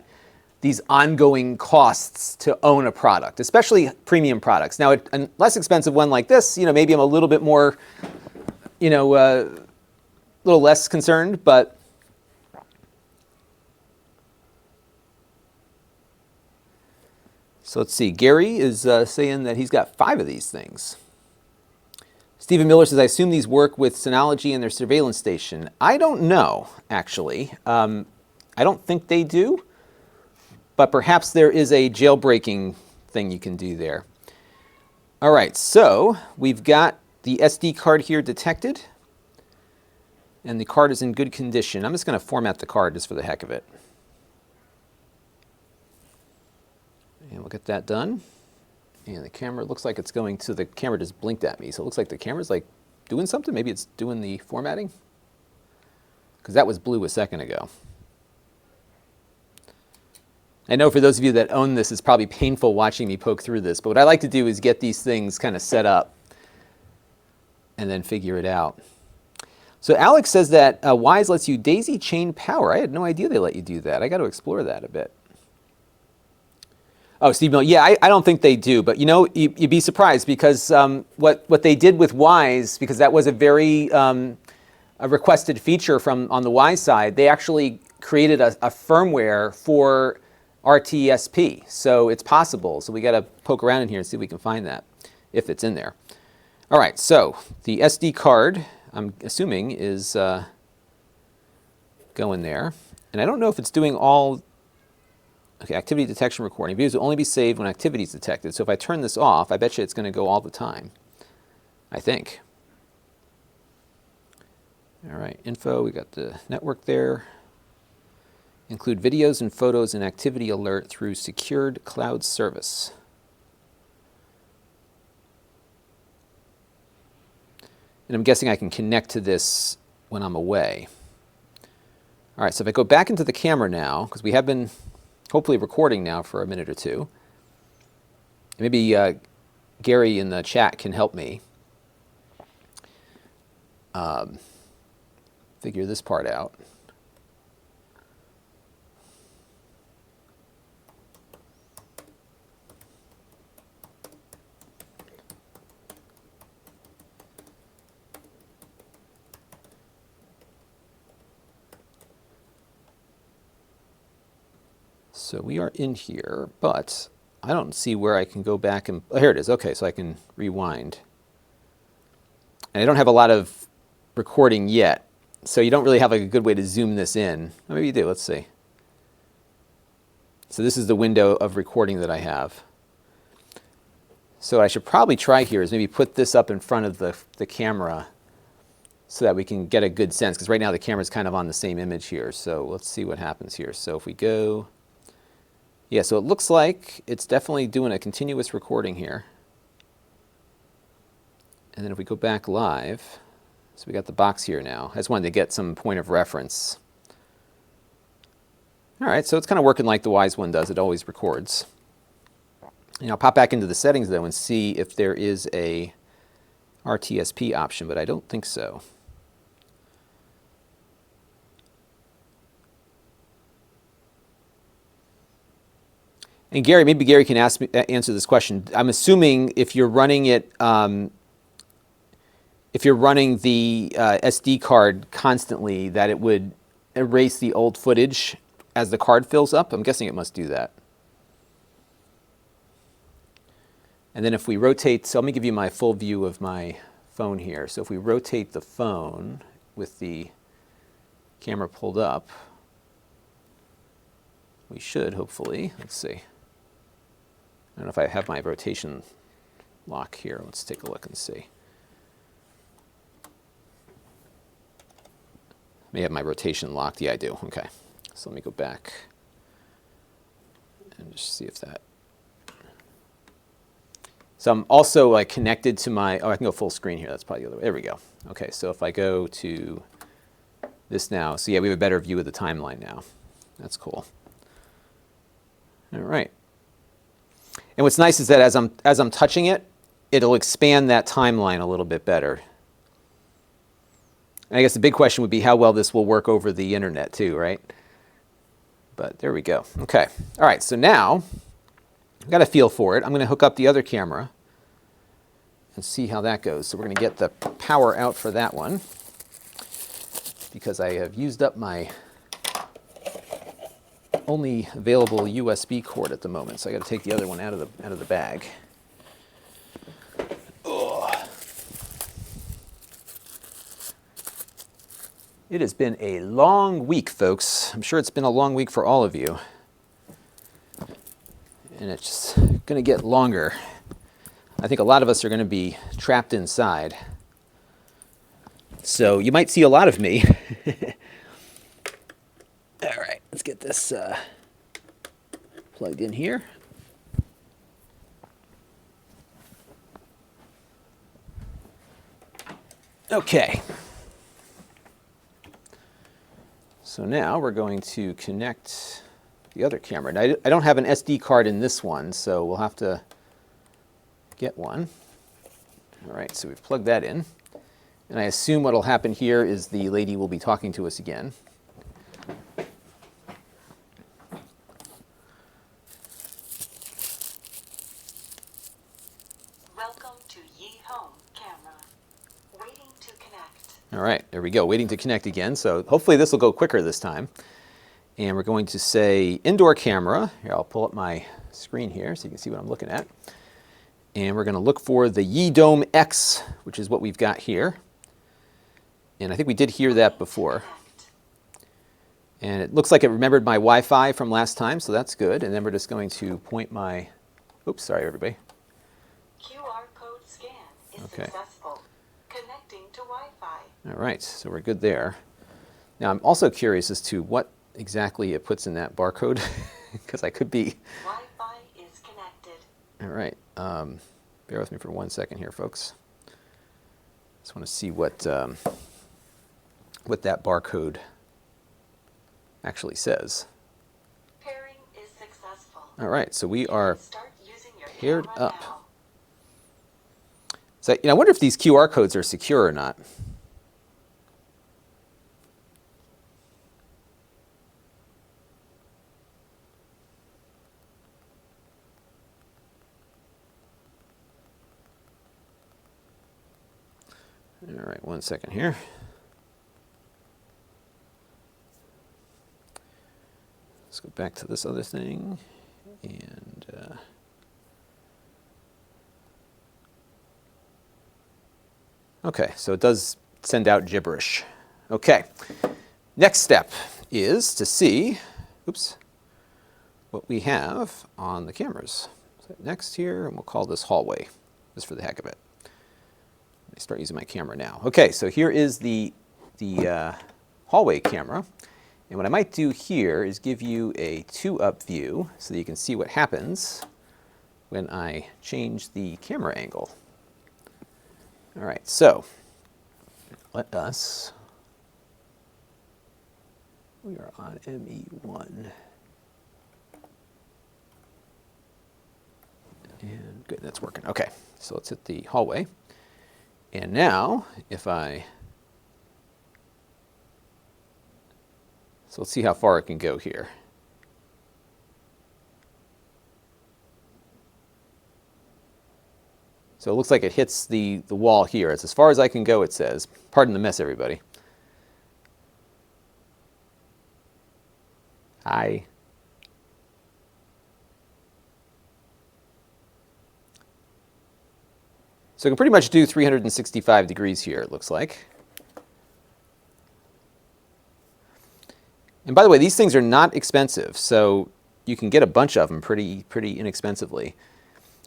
these ongoing costs to own a product, especially premium products. Now, a less expensive one like this, you know, maybe I'm a little bit more, you know, a little less concerned, but so let's see. Gary is saying that he's got 5 of these things. Stephen Miller says, I assume these work with Synology and their surveillance station. I don't know, actually. I don't think they do, but perhaps there is a jailbreaking thing you can do there. All right, so we've got the SD card here detected, and the card is in good condition. I'm just going to format the card just for the heck of it. And we'll get that done. And the camera looks like it's going to, the camera just blinked at me. So it looks like the camera's like doing something. Maybe it's doing the formatting. Because that was blue a second ago. I know for those of you that own this, it's probably painful watching me poke through this, but what I like to do is get these things kind of set up and then figure it out. So Alex says that Wise lets you daisy chain power. I had no idea they let you do that. I got to explore that a bit. Oh, Steve Miller. Yeah, I don't think they do, but you know, you'd be surprised because what they did with Wise, because that was a very a requested feature from on the Wise side, they actually created a firmware for RTSP. So it's possible. So we got to poke around in here and see if we can find that, if it's in there. All right, so the SD card, I'm assuming, is going there. And I don't know if it's doing all, okay, activity detection recording. Videos will only be saved when activity is detected. So if I turn this off, I bet you it's going to go all the time, I think. All right, info, we got the network there. Include videos and photos and activity alert through secured cloud service. And I'm guessing I can connect to this when I'm away. All right, so if I go back into the camera now, because we have been hopefully recording now for a minute or two. Maybe Gary in the chat can help me figure this part out. So we are in here, but I don't see where I can go back and, oh, here it is. Okay, so I can rewind. And I don't have a lot of recording yet, so you don't really have like a good way to zoom this in. Well, maybe you do, let's see. So this is the window of recording that I have. So what I should probably try here is maybe put this up in front of the camera so that we can get a good sense, because right now the camera's kind of on the same image here. So let's see what happens here. So if we go, yeah, so it looks like it's definitely doing a continuous recording here. And then if we go back live, so we got the box here now. I just wanted to get some point of reference. All right, so it's kind of working like the Wise one does. It always records. And I'll pop back into the settings though and see if there is a RTSP option, but I don't think so. And Gary, maybe Gary can answer this question. I'm assuming if you're running it, if you're running the SD card constantly, that it would erase the old footage as the card fills up. I'm guessing it must do that. And then if we rotate, so let me give you my full view of my phone here. So if we rotate the phone with the camera pulled up, we should hopefully, let's see. I don't know if I have my rotation lock here. Let's take a look and see. I may have my rotation locked. Yeah, I do. Okay. So let me go back and just see if that. So I'm also like connected to my, oh, I can go full screen here. That's probably the other way. There we go. Okay, so if I go to this now, so yeah, we have a better view of the timeline now. That's cool. All right. And what's nice is that as I'm touching it, it'll expand that timeline a little bit better. And I guess the big question would be how well this will work over the internet too, right? But there we go. Okay. All right, so now I've got a feel for it. I'm going to hook up the other camera and see how that goes. So we're going to get the power out for that one because I have used up my only available USB cord at the moment. So I got to take the other one out of the bag. Ugh. It has been a long week, folks. I'm sure it's been a long week for all of you. And it's just going to get longer. I think a lot of us are going to be trapped inside. So you might see a lot of me. All right, let's get this plugged in here. Okay. So now we're going to connect the other camera. Now, I don't have an SD card in this one, so we'll have to get one. All right, so we've plugged that in. And I assume what will happen here is the lady will be talking to us again. Welcome to Ye Home camera. Waiting to connect. All right, there we go, waiting to connect again. So hopefully this will go quicker this time. And we're going to say indoor camera. Here, I'll pull up my screen here so you can see what I'm looking at. And we're going to look for the Ye Dome X, which is what we've got here. And I think we did hear that before. And it looks like it remembered my Wi-Fi from last time, so that's good. And then we're just going to point my, oops, sorry everybody. QR code scan is Okay. successful. Connecting to Wi-Fi. All right, so we're good there. Now I'm also curious as to what exactly it puts in that barcode, because I could be. Wi-Fi is connected. All right, bear with me for 1 second here, folks. Just want to see what that barcode actually says. Pairing is successful. All right, so we are Start using your paired camera up. now. So I wonder if these QR codes are secure or not. All right, 1 second here. Let's go back to this other thing. And okay, so it does send out gibberish. Okay, next step is to see, oops, what we have on the cameras. So next here, and we'll call this hallway, just for the heck of it. Let me start using my camera now. Okay, so here is the hallway camera. And what I might do here is give you a 2-up view so that you can see what happens when I change the camera angle. All right, so let us, we are on ME1. And good, that's working. Okay, so let's hit the hallway. And now, if I, so let's see how far it can go here. So it looks like it hits the wall here. It's as far as I can go, it says. Pardon the mess, everybody. Hi. So I can pretty much do 365 degrees here, it looks like. And by the way, these things are not expensive, so you can get a bunch of them pretty inexpensively.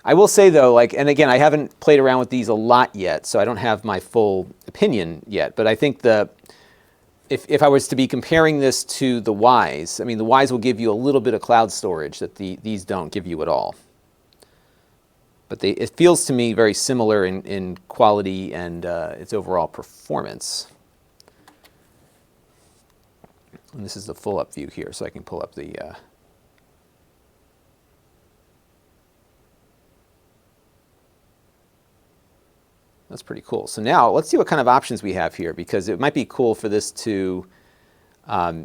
I will say though, like, and again, I haven't played around with these a lot yet, so I don't have my full opinion yet, but I think if I was to be comparing this to the Wise, I mean, the Wise will give you a little bit of cloud storage that these don't give you at all. But it feels to me very similar in quality and its overall performance. And this is the full up view here, so I can pull up the that's pretty cool. So now let's see what kind of options we have here, because it might be cool for this to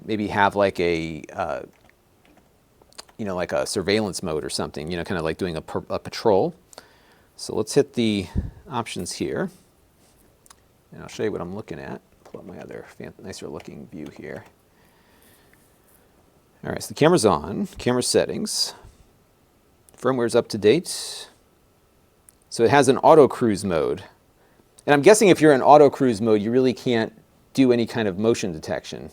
maybe have like a like a surveillance mode or something, kind of like doing a patrol. So let's hit the options here, and I'll show you what I'm looking at. Pull up my other nicer looking view here. All right, so the camera's on, camera settings, firmware's up to date. So it has an auto cruise mode. And I'm guessing if you're in auto cruise mode, you really can't do any kind of motion detection.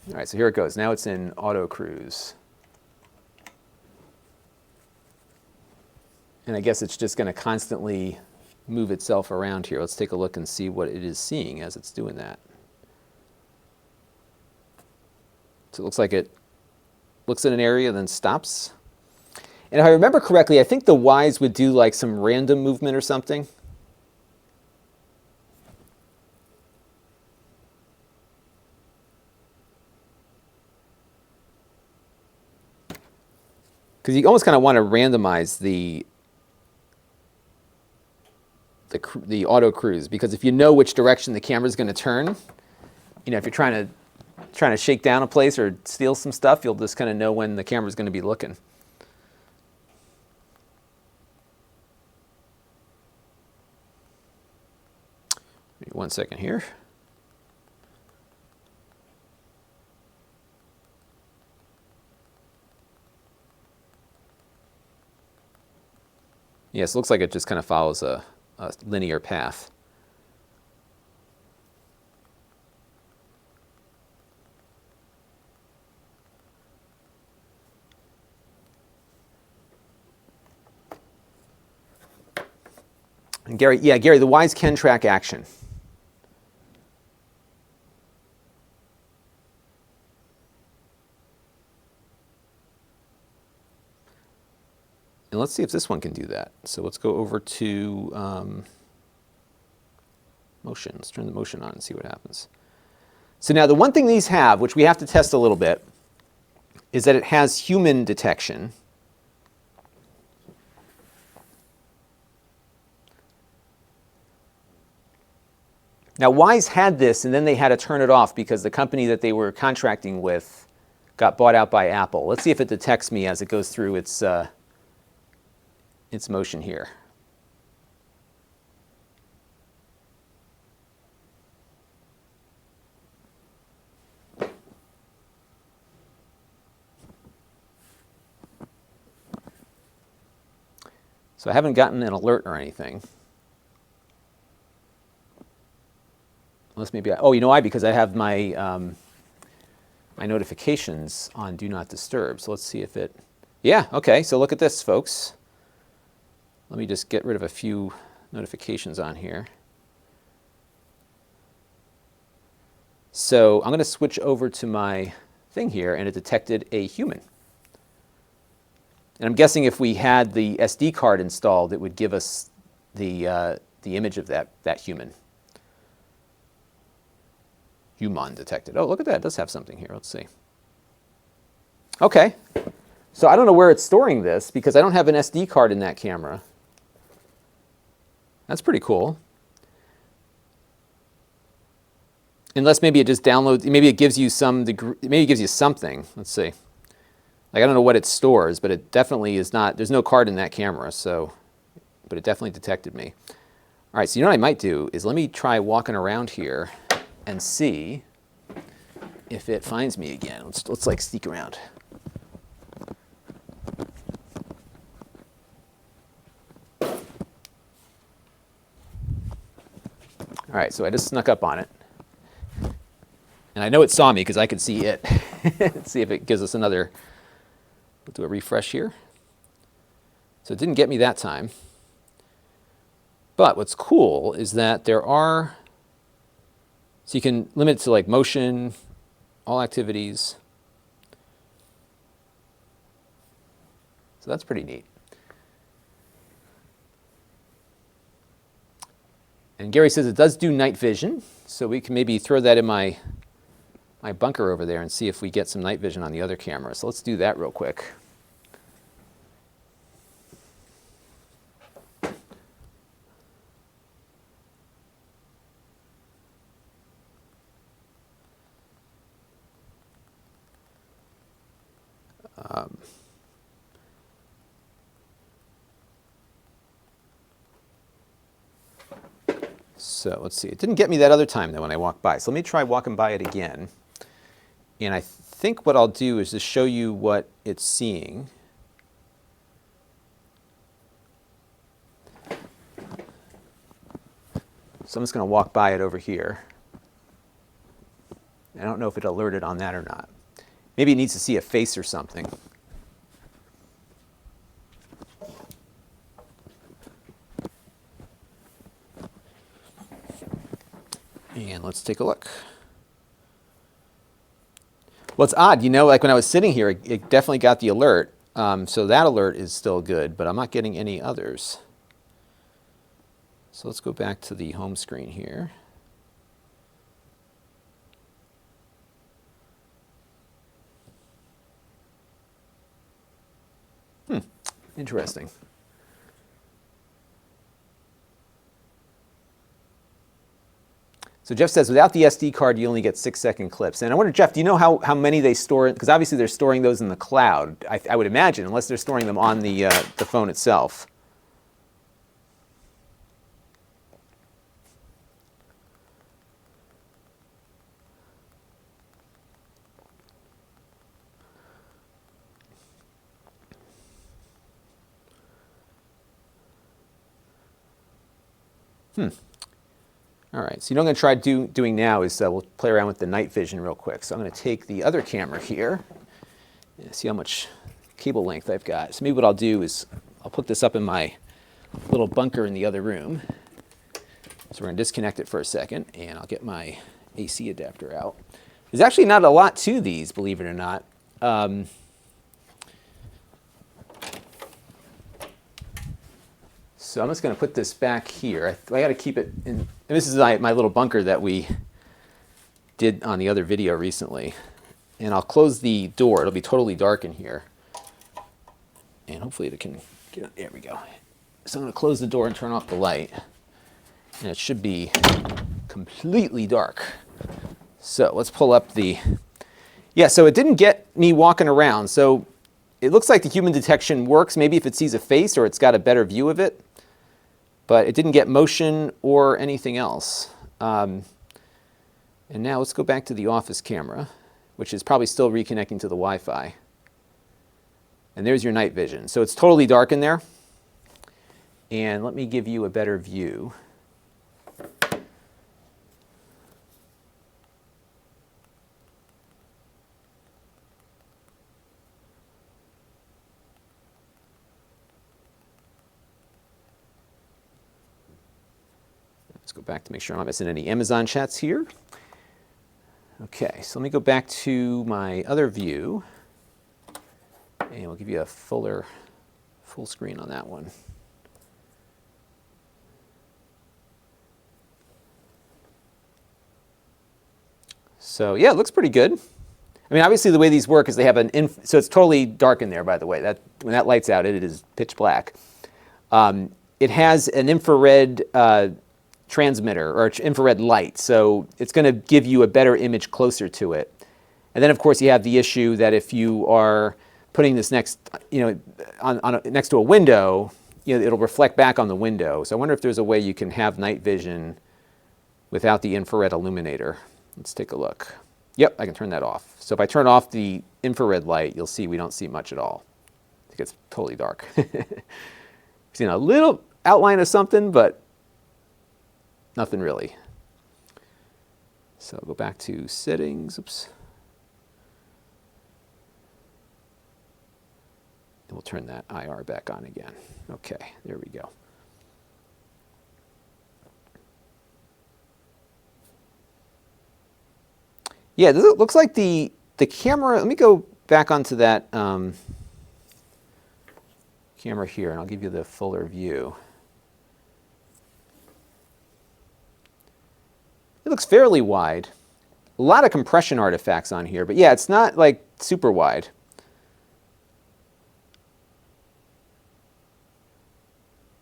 All right, so here it goes. Now it's in auto cruise. And I guess it's just going to constantly move itself around here. Let's take a look and see what it is seeing as it's doing that. So it looks like it looks at an area, then stops. And if I remember correctly, I think the Wise would do like some random movement or something. because you almost kind of want to randomize the auto cruise, because if you know which direction the camera is going to turn, you know, if you're trying to shake down a place or steal some stuff, you'll just kind of know when the camera's going to be looking. Wait 1 second here. Yes, it looks like it just kind of follows a linear path. And Gary, yeah, Gary, the Wise can track action. And let's see if this one can do that. So let's go over to motion. Let's turn the motion on and see what happens. So now the one thing these have, which we have to test a little bit, is that it has human detection. Now, Wise had this, and then they had to turn it off because the company that they were contracting with got bought out by Apple. Let's see if it detects me as it goes through its motion here. So I haven't gotten an alert or anything. Unless maybe oh, you know why? Because I have my my notifications on Do Not Disturb. So let's see if it... Yeah, okay, so look at this, folks. Let me just get rid of a few notifications on here. So I'm going to switch over to my thing here, and it detected a human. And I'm guessing if we had the SD card installed, it would give us the image of that human. Human detected. Oh, look at that. It does have something here. Let's see. Okay. So I don't know where it's storing this because I don't have an SD card in that camera. That's pretty cool. Unless maybe it just downloads, maybe it gives you some degree, maybe it gives you something. Let's see. Like I don't know what it stores, but it definitely is not, there's no card in that camera, so, but it definitely detected me. All right, so you know what I might do is let me try walking around here and see if it finds me again. Let's like sneak around. All right, so I just snuck up on it. And I know it saw me because I could see it. Let's see if it gives us another, we'll do a refresh here. So it didn't get me that time. But what's cool is that there are, so you can limit it to like motion, all activities. So that's pretty neat. And Gary says it does do night vision, so we can maybe throw that in my bunker over there and see if we get some night vision on the other camera. So let's do that real quick. So let's see. It didn't get me that other time though when I walked by. So let me try walking by it again. And I think what I'll do is just show you what it's seeing. So I'm just going to walk by it over here. I don't know if it alerted on that or not. Maybe it needs to see a face or something. And let's take a look. Well, it's odd, you know, like when I was sitting here, it definitely got the alert. So that alert is still good, but I'm not getting any others. So let's go back to the home screen here. Interesting. So Jeff says, without the SD card, you only get 6-second clips. And I wonder, Jeff, do you know how many they store? Because obviously they're storing those in the cloud, I would imagine, unless they're storing them on the phone itself. All right, so you know what I'm going to try doing now is we'll play around with the night vision real quick. So I'm going to take the other camera here and see how much cable length I've got. So maybe what I'll do is I'll put this up in my little bunker in the other room. So we're going to disconnect it for a second, and I'll get my AC adapter out. There's actually not a lot to these, believe it or not. So I'm just going to put this back here. I got to keep it in. And this is my little bunker that we did on the other video recently. And I'll close the door. It'll be totally dark in here. And hopefully it can get it. There we go. So I'm going to close the door and turn off the light. And it should be completely dark. So let's pull up the... Yeah, so it didn't get me walking around. So it looks like the human detection works. Maybe if it sees a face or it's got a better view of it. But it didn't get motion or anything else. And now let's go back to the office camera, which is probably still reconnecting to the Wi-Fi. And there's your night vision. So it's totally dark in there. And let me give you a better view. Let's go back to make sure I'm not missing any Amazon chats here. Okay, so let me go back to my other view. And we'll give you a full screen on that one. So yeah, it looks pretty good. I mean, obviously the way these work is they have so it's totally dark in there, by the way. When that light's out, it is pitch black. It has an infrared transmitter or infrared light, so it's going to give you a better image closer to it. And then, of course, you have the issue that if you are putting this next to a window, it'll reflect back on the window. So I wonder if there's a way you can have night vision without the infrared illuminator. Let's take a look. Yep, I can turn that off. So if I turn off the infrared light, you'll see we don't see much at all. It gets totally dark. Seeing a little outline of something, but nothing really. So go back to settings. Oops. And we'll turn that IR back on again. Okay, there we go. Yeah, this looks like the camera. Let me go back onto that camera here, and I'll give you the fuller view. It looks fairly wide. A lot of compression artifacts on here, but yeah, it's not like super wide.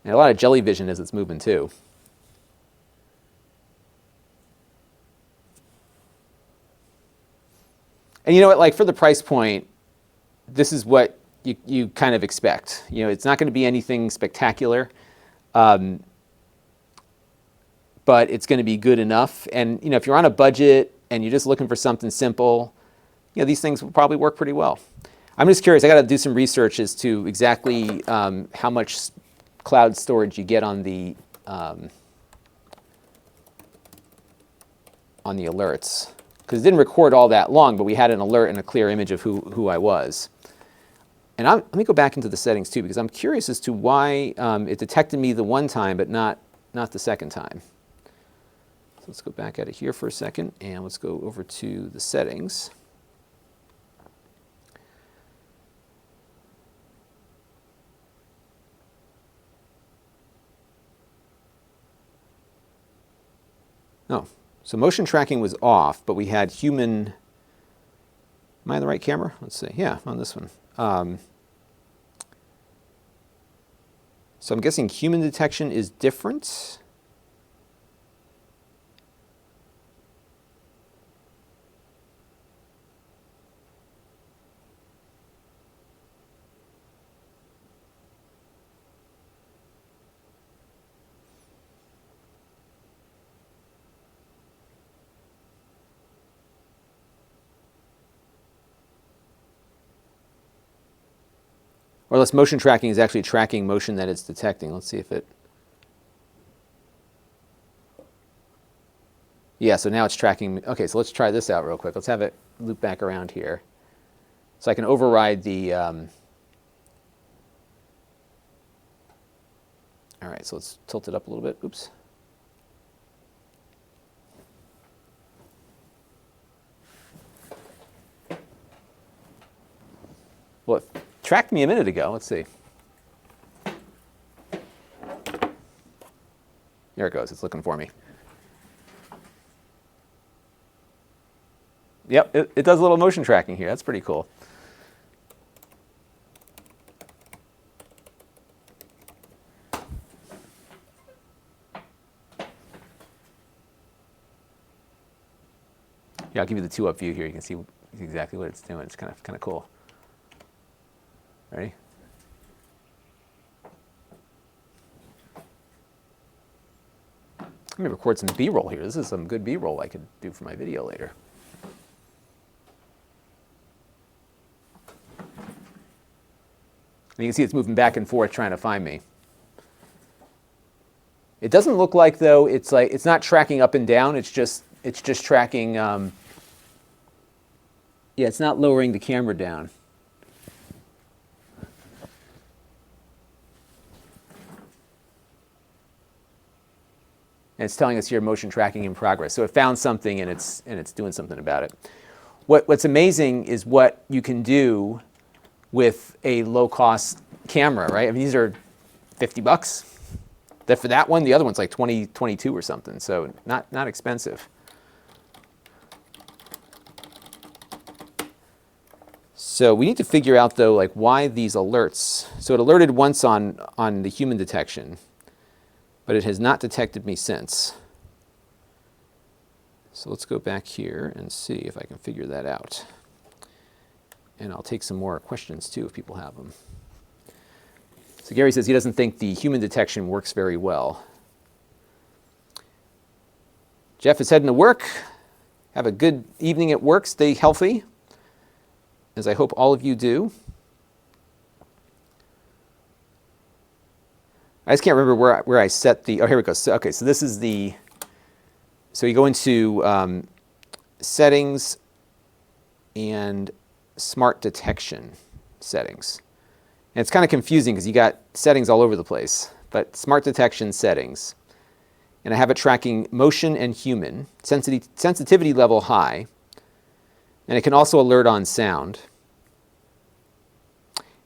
And a lot of jelly vision as it's moving too. And you know what, like for the price point, this is what you kind of expect. It's not going to be anything spectacular. But it's going to be good enough. And if you're on a budget and you're just looking for something simple, these things will probably work pretty well. I'm just curious. I got to do some research as to exactly how much cloud storage you get on the alerts, because it didn't record all that long, but we had an alert and a clear image of who I was. And let me go back into the settings too, because I'm curious as to why it detected me the one time, but not the second time. So let's go back at it here for a second, and let's go over to the settings. No, so motion tracking was off, but we had human. Am I on the right camera? Let's see. Yeah, I'm on this one. So I'm guessing human detection is different. Or unless motion tracking is actually tracking motion that it's detecting. Let's see if it... Yeah, so now it's tracking. Okay, so let's try this out real quick. Let's have it loop back around here. So I can override the... all right, so let's tilt it up a little bit. Oops. Well, it tracked me a minute ago. Let's see. There it goes. It's looking for me. Yep, it does a little motion tracking here. That's pretty cool. Yeah, I'll give you the 2-up view here. You can see exactly what it's doing. It's kind of cool. Ready? Let me record some B-roll here. This is some good B-roll I could do for my video later. And you can see it's moving back and forth trying to find me. It doesn't look like, though, it's not tracking up and down. It's just tracking. Yeah, it's not lowering the camera down. And it's telling us here motion tracking in progress. So it found something and it's doing something about it. What's amazing is what you can do with a low-cost camera, right? I mean, these are $50. For that one, the other one's like 22 or something. So not expensive. So we need to figure out, though, like why these alerts. So it alerted once on the human detection, but it has not detected me since. So let's go back here and see if I can figure that out. And I'll take some more questions, too, if people have them. So Gary says he doesn't think the human detection works very well. Jeff is heading to work. Have a good evening at work. Stay healthy, as I hope all of you do. I just can't remember where I set the... Oh, here we go. So, okay, so this is the... So you go into settings and smart detection settings. And it's kind of confusing because you got settings all over the place. But smart detection settings. And I have it tracking motion and human. Sensitivity level high. And it can also alert on sound.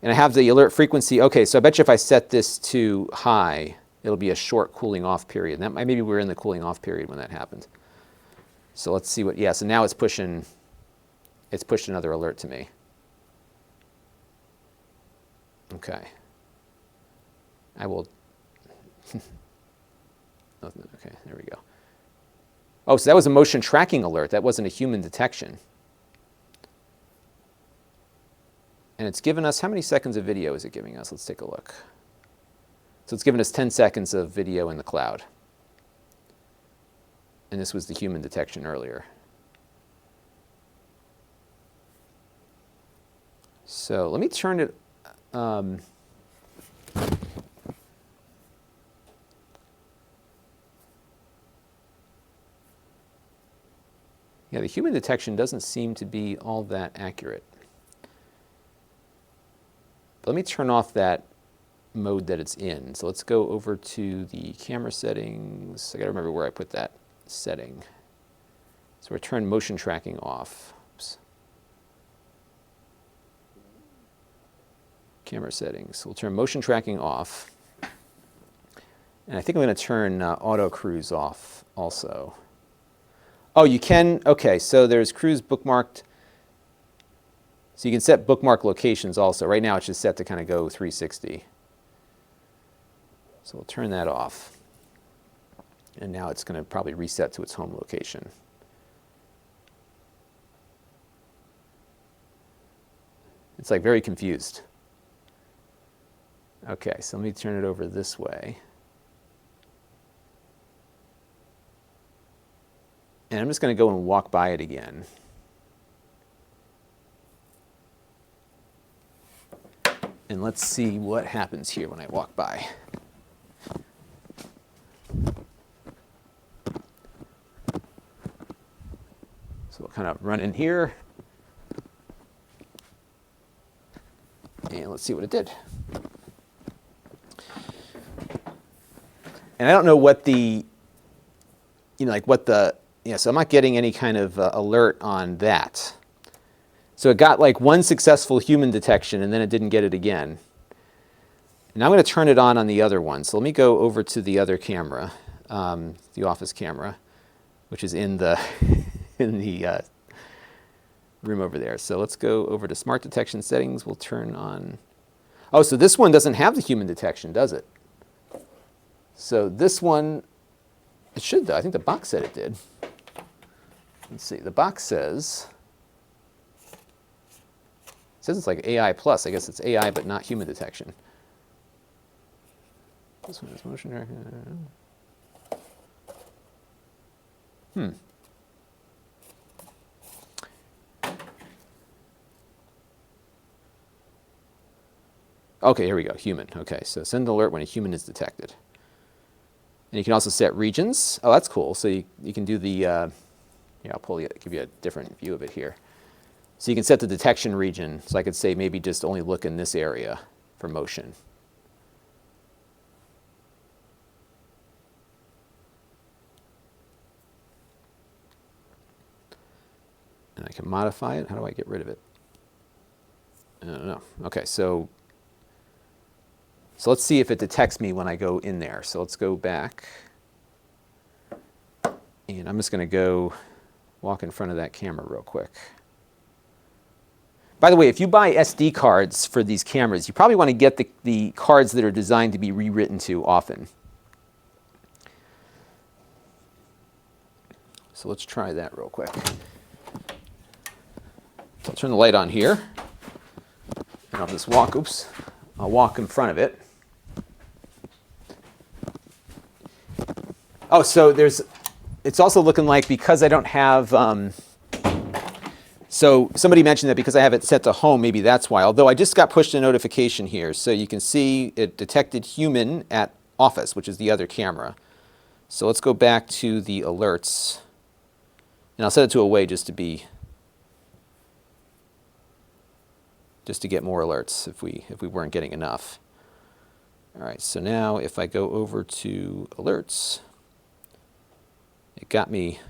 And I have the alert frequency. Okay, so I bet you if I set this to high, it'll be a short cooling off period. And maybe we're in the cooling off period when that happened. So let's see what, yeah, so now it's pushed another alert to me. Okay. I will, okay, there we go. Oh, so that was a motion tracking alert. That wasn't a human detection. And it's given us, how many seconds of video is it giving us? Let's take a look. So it's given us 10 seconds of video in the cloud. And this was the human detection earlier. So let me turn it, yeah, the human detection doesn't seem to be all that accurate. But let me turn off that mode that it's in. So let's go over to the camera settings. I gotta remember where I put that setting. So we're turn motion tracking off. Oops. Camera settings. So we'll turn motion tracking off. And I think I'm gonna turn auto cruise off also. Oh, you can, okay, so there's cruise bookmarked. So you can set bookmark locations also. Right now it's just set to kind of go 360. So we'll turn that off. And now it's going to probably reset to its home location. It's like very confused. Okay, so let me turn it over this way. And I'm just going to go and walk by it again. And let's see what happens here when I walk by. So we'll kind of run in here. And let's see what it did. And I don't know what the, so I'm not getting any kind of alert on that. So it got like one successful human detection and then it didn't get it again. And I'm going to turn it on the other one. So let me go over to the other camera, the office camera, which is in the, room over there. So let's go over to smart detection settings. We'll turn on, oh, so this one doesn't have the human detection, does it? So this one, it should though. I think the box said it did. Let's see, the box says it's like AI plus. I guess it's AI but not human detection. This one is motion recognition. Okay, here we go, human. Okay, so send an alert when a human is detected. And you can also set regions. Oh, that's cool. So you can do the, I'll give you a different view of it here. So you can set the detection region. So I could say maybe just only look in this area for motion. And I can modify it. How do I get rid of it? I don't know. Okay, so let's see if it detects me when I go in there. So let's go back. And I'm just going to go walk in front of that camera real quick. By the way, if you buy SD cards for these cameras, you probably want to get the cards that are designed to be rewritten to often. So let's try that real quick. So I'll turn the light on here. And I'll just walk, I'll walk in front of it. Oh, so it's also looking like because I don't have, so somebody mentioned that because I have it set to home, maybe that's why. Although I just got pushed a notification here. So you can see it detected human at office, which is the other camera. So let's go back to the alerts. And I'll set it to away just to get more alerts if we weren't getting enough. All right, so now if I go over to alerts, it got me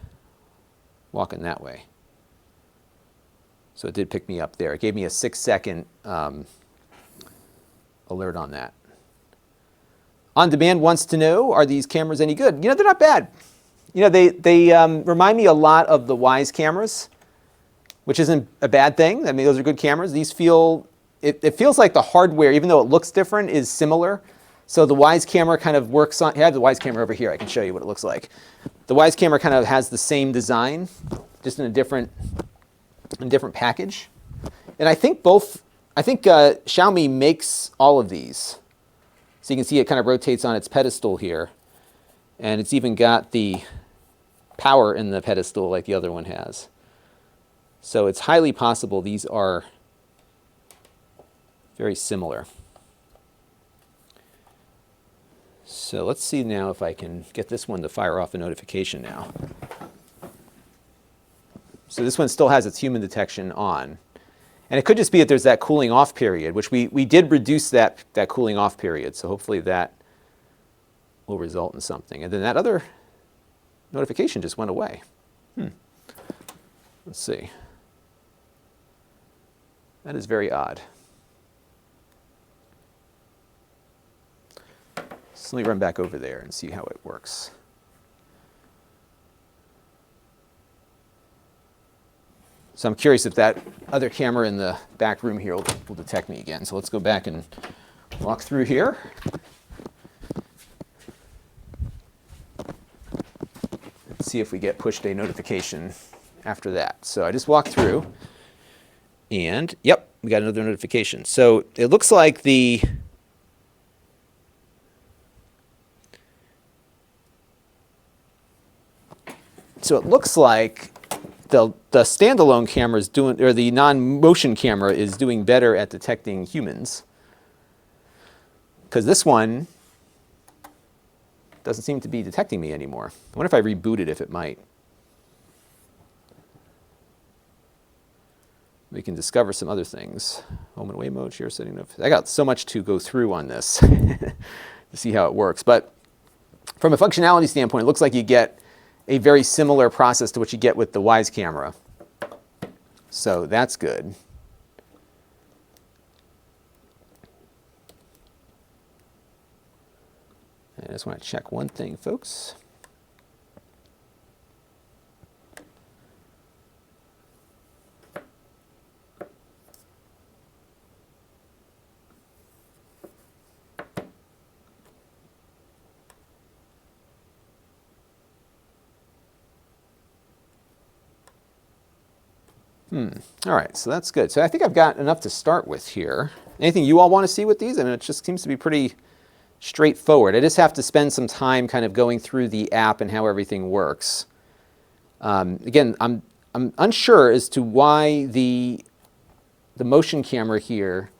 walking that way. So it did pick me up there. It gave me a 6-second alert on that. On Demand wants to know, are these cameras any good? They're not bad. They remind me a lot of the Wyze cameras, which isn't a bad thing. I mean, those are good cameras. These feel, it feels like the hardware, even though it looks different, is similar. So the Wyze camera kind of works on, I have the Wyze camera over here. I can show you what it looks like. The Wyze camera kind of has the same design, just in a different package. And I think Xiaomi makes all of these. So you can see it kind of rotates on its pedestal here. And it's even got the power in the pedestal like the other one has. So it's highly possible these are very similar. So let's see now if I can get this one to fire off a notification now. So this one still has its human detection on. And it could just be that there's that cooling off period, which we did reduce that cooling off period. So hopefully that will result in something. And then that other notification just went away. Let's see. That is very odd. So let me run back over there and see how it works. So I'm curious if that other camera in the back room here will detect me again. So let's go back and walk through here. see if we get pushed a notification after that. So I just walked through, and yep, we got another notification. So it looks like the the standalone camera is doing, or the non-motion camera is doing better at detecting humans, because this one doesn't seem to be detecting me anymore. I wonder if I reboot it, if it might. We can discover some other things. Home and away mode, share setting. I got so much to go through on this to see how it works. But from a functionality standpoint, it looks like you get a very similar process to what you get with the Wyze camera. So that's good. I just want to check one thing, folks. All right, so that's good. So I think I've got enough to start with here. Anything you all want to see with these? I mean, it just seems to be pretty straightforward. I just have to spend some time kind of going through the app and how everything works. Again, I'm unsure as to why the motion camera here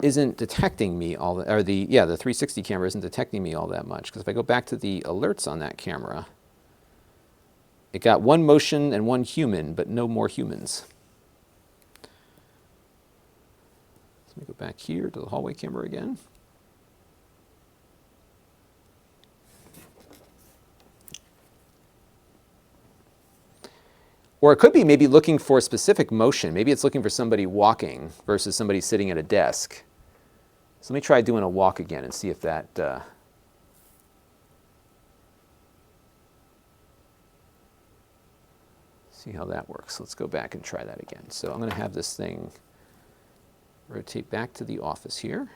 isn't detecting me all the, or the 360 camera isn't detecting me all that much. Because if I go back to the alerts on that camera, it got one motion and one human, but no more humans. Let me go back here to the hallway camera again. Or it could be maybe looking for specific motion. Maybe it's looking for somebody walking versus somebody sitting at a desk. So let me try doing a walk again and see if that... see how that works. Let's go back and try that again. So I'm going to have this thing rotate back to the office here.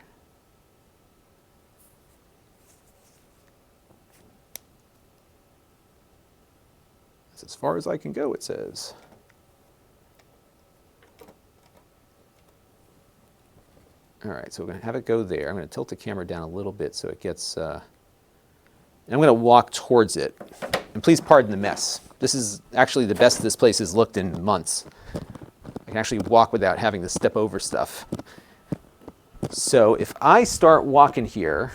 That's as far as I can go, it says. All right, so we're going to have it go there. I'm going to tilt the camera down a little bit so it gets... and I'm going to walk towards it. And please pardon the mess. This is actually the best this place has looked in months. I can actually walk without having to step over stuff. So if I start walking here,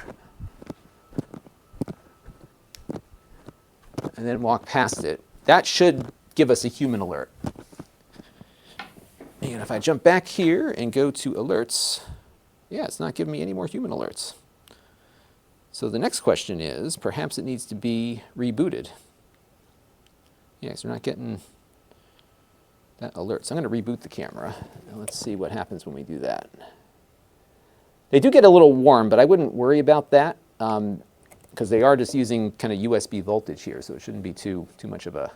and then walk past it, that should give us a human alert. And if I jump back here and go to alerts, yeah, it's not giving me any more human alerts. So the next question is, perhaps it needs to be rebooted. Yeah, so we're not getting that alert. So I'm going to reboot the camera. And let's see what happens when we do that. They do get a little warm, but I wouldn't worry about that because they are just using kind of USB voltage here, so it shouldn't be too much of a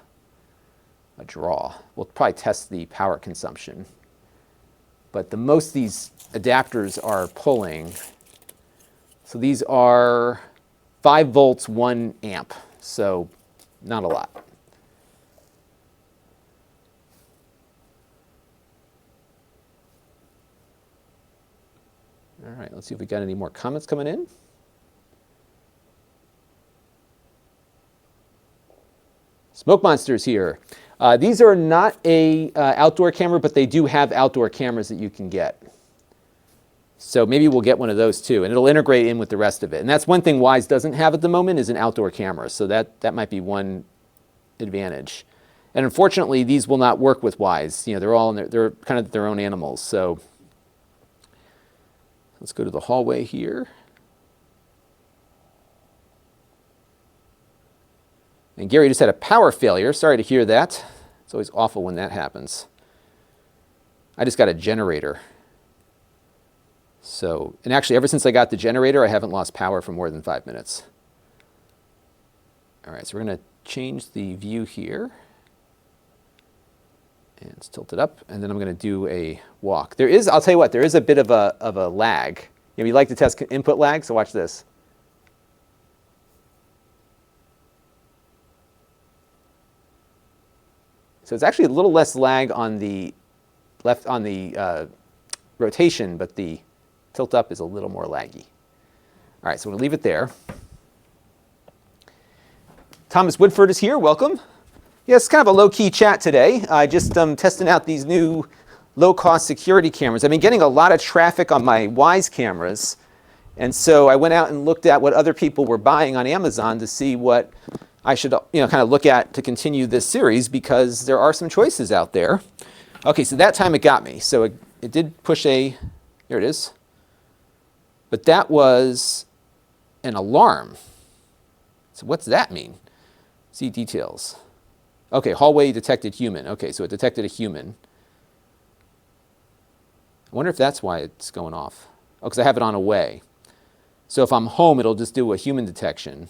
draw. We'll probably test the power consumption. But the most these adapters are pulling, so these are 5 volts, 1 amp, so not a lot. All right, let's see if we got any more comments coming in. Smoke Monsters here. These are not a outdoor camera, but they do have outdoor cameras that you can get. So maybe we'll get one of those too, and it'll integrate in with the rest of it. And that's one thing Wyze doesn't have at the moment is an outdoor camera, so that might be one advantage. And unfortunately, these will not work with Wyze. You know, they're all they're kind of their own animals. So let's go to the hallway here. And Gary just had a power failure. Sorry to hear that. It's always awful when that happens. I just got a generator. So, and actually ever since I got the generator, I haven't lost power for more than 5 minutes. All right, so we're going to change the view here. And it's tilted up, and then I'm going to do a walk. There is, I'll tell you what, there is a bit of a lag. You know, you like to test input lag, so watch this. So it's actually a little less lag on the rotation, but the tilt up is a little more laggy. All right, so we'll leave it there. Thomas Woodford is here. Welcome. Yeah, it's kind of a low-key chat today. I just testing out these new low-cost security cameras. I've been getting a lot of traffic on my Wyze cameras, and so I went out and looked at what other people were buying on Amazon to see what I should, kind of look at to continue this series, because there are some choices out there. Okay, so that time it got me. So it did push here it is. But that was an alarm. So what's that mean? See details. Okay, hallway detected human. Okay, so it detected a human. I wonder if that's why it's going off. Oh, because I have it on away. So if I'm home, it'll just do a human detection.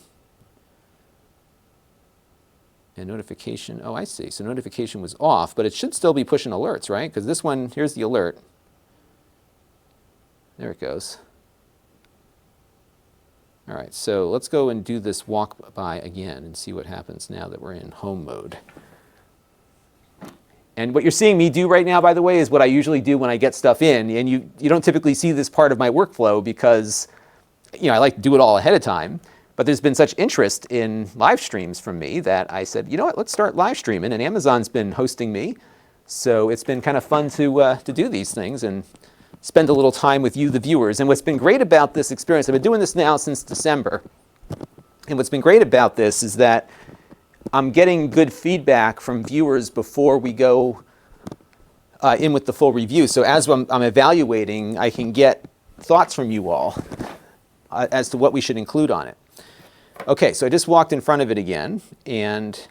And notification, oh, I see. So notification was off, but it should still be pushing alerts, right? Because this one, here's the alert. There it goes. All right, so let's go and do this walk by again and see what happens now that we're in home mode. And what you're seeing me do right now, by the way, is what I usually do when I get stuff in. And you don't typically see this part of my workflow because I like to do it all ahead of time. But there's been such interest in live streams from me that I said, you know what, let's start live streaming. And Amazon's been hosting me. So it's been kind of fun to do these things and spend a little time with you, the viewers. And what's been great about this experience, I've been doing this now since December. And what's been great about this is that I'm getting good feedback from viewers before we go in with the full review. So as I'm evaluating, I can get thoughts from you all as to what we should include on it. Okay, so I just walked in front of it again, and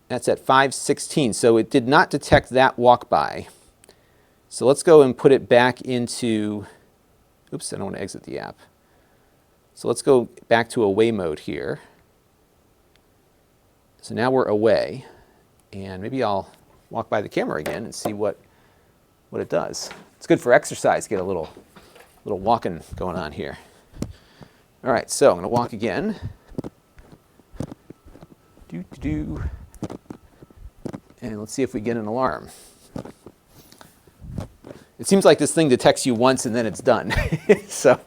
that's at 5:16. So it did not detect that walk by. So let's go and put it back into, oops, I don't want to exit the app. So let's go back to away mode here. So now we're away, and maybe I'll walk by the camera again and see what it does. It's good for exercise, get a little walking going on here. All right, so I'm going to walk again. And let's see if we get an alarm. It seems like this thing detects you once and then it's done. So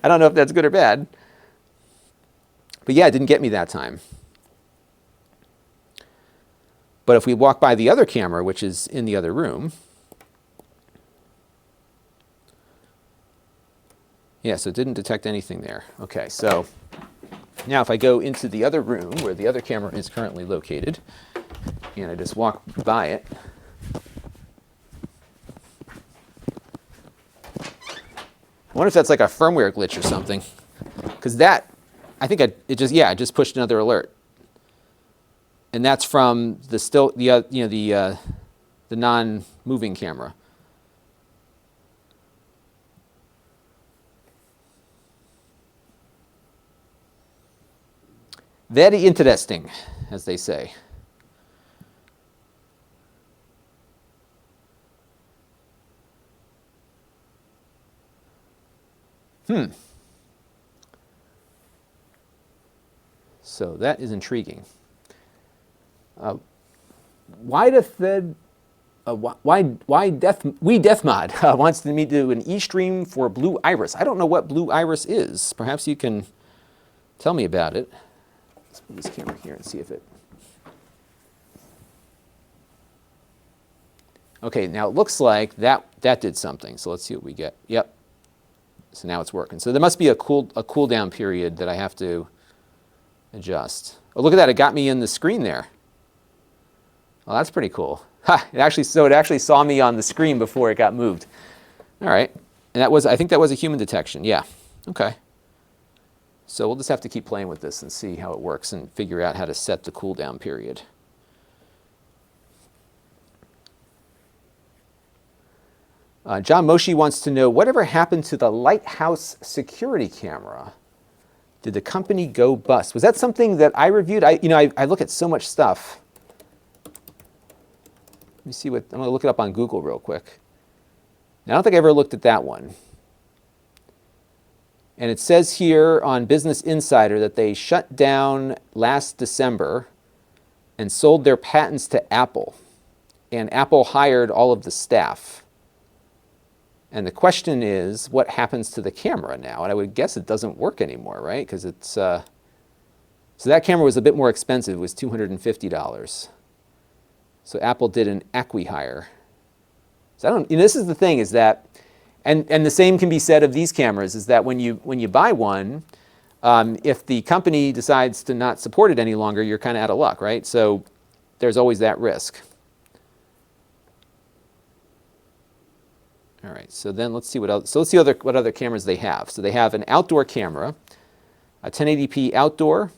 I don't know if that's good or bad. But yeah, it didn't get me that time. But if we walk by the other camera, which is in the other room, yeah, so it didn't detect anything there. Okay, so now if I go into the other room where the other camera is currently located, and I just walk by it, I wonder if that's like a firmware glitch or something, because that, I think it just pushed another alert, and that's from the non-moving camera. Very interesting, as they say. So that is intriguing. Why DeathMod wants me to do an e-stream for Blue Iris. I don't know what Blue Iris is. Perhaps you can tell me about it. Let's put this camera here and see if it... Okay, now it looks like that did something. So let's see what we get. Yep. So now it's working. So there must be a cool down period that I have to adjust. Oh, look at that. It got me in the screen there. Well, that's pretty cool. Ha! It actually saw me on the screen before it got moved. All right. And I think that was a human detection. Yeah. Okay. So we'll just have to keep playing with this and see how it works and figure out how to set the cooldown period. John Moshe wants to know, whatever happened to the Lighthouse security camera? Did the company go bust? Was that something that I reviewed? I look at so much stuff. Let me see I'm going to look it up on Google real quick. Now, I don't think I ever looked at that one. And it says here on Business Insider that they shut down last December and sold their patents to Apple. And Apple hired all of the staff. And the question is, what happens to the camera now? And I would guess it doesn't work anymore, right? Because it's, so that camera was a bit more expensive. It was $250. So Apple did an acqui-hire. So I don't, this is the thing, is that, and the same can be said of these cameras, is that when you buy one, if the company decides to not support it any longer, you're kind of out of luck, right? So there's always that risk. All right, so then let's see what else. So let's see what other cameras they have. So they have an outdoor camera, a 1080p outdoor.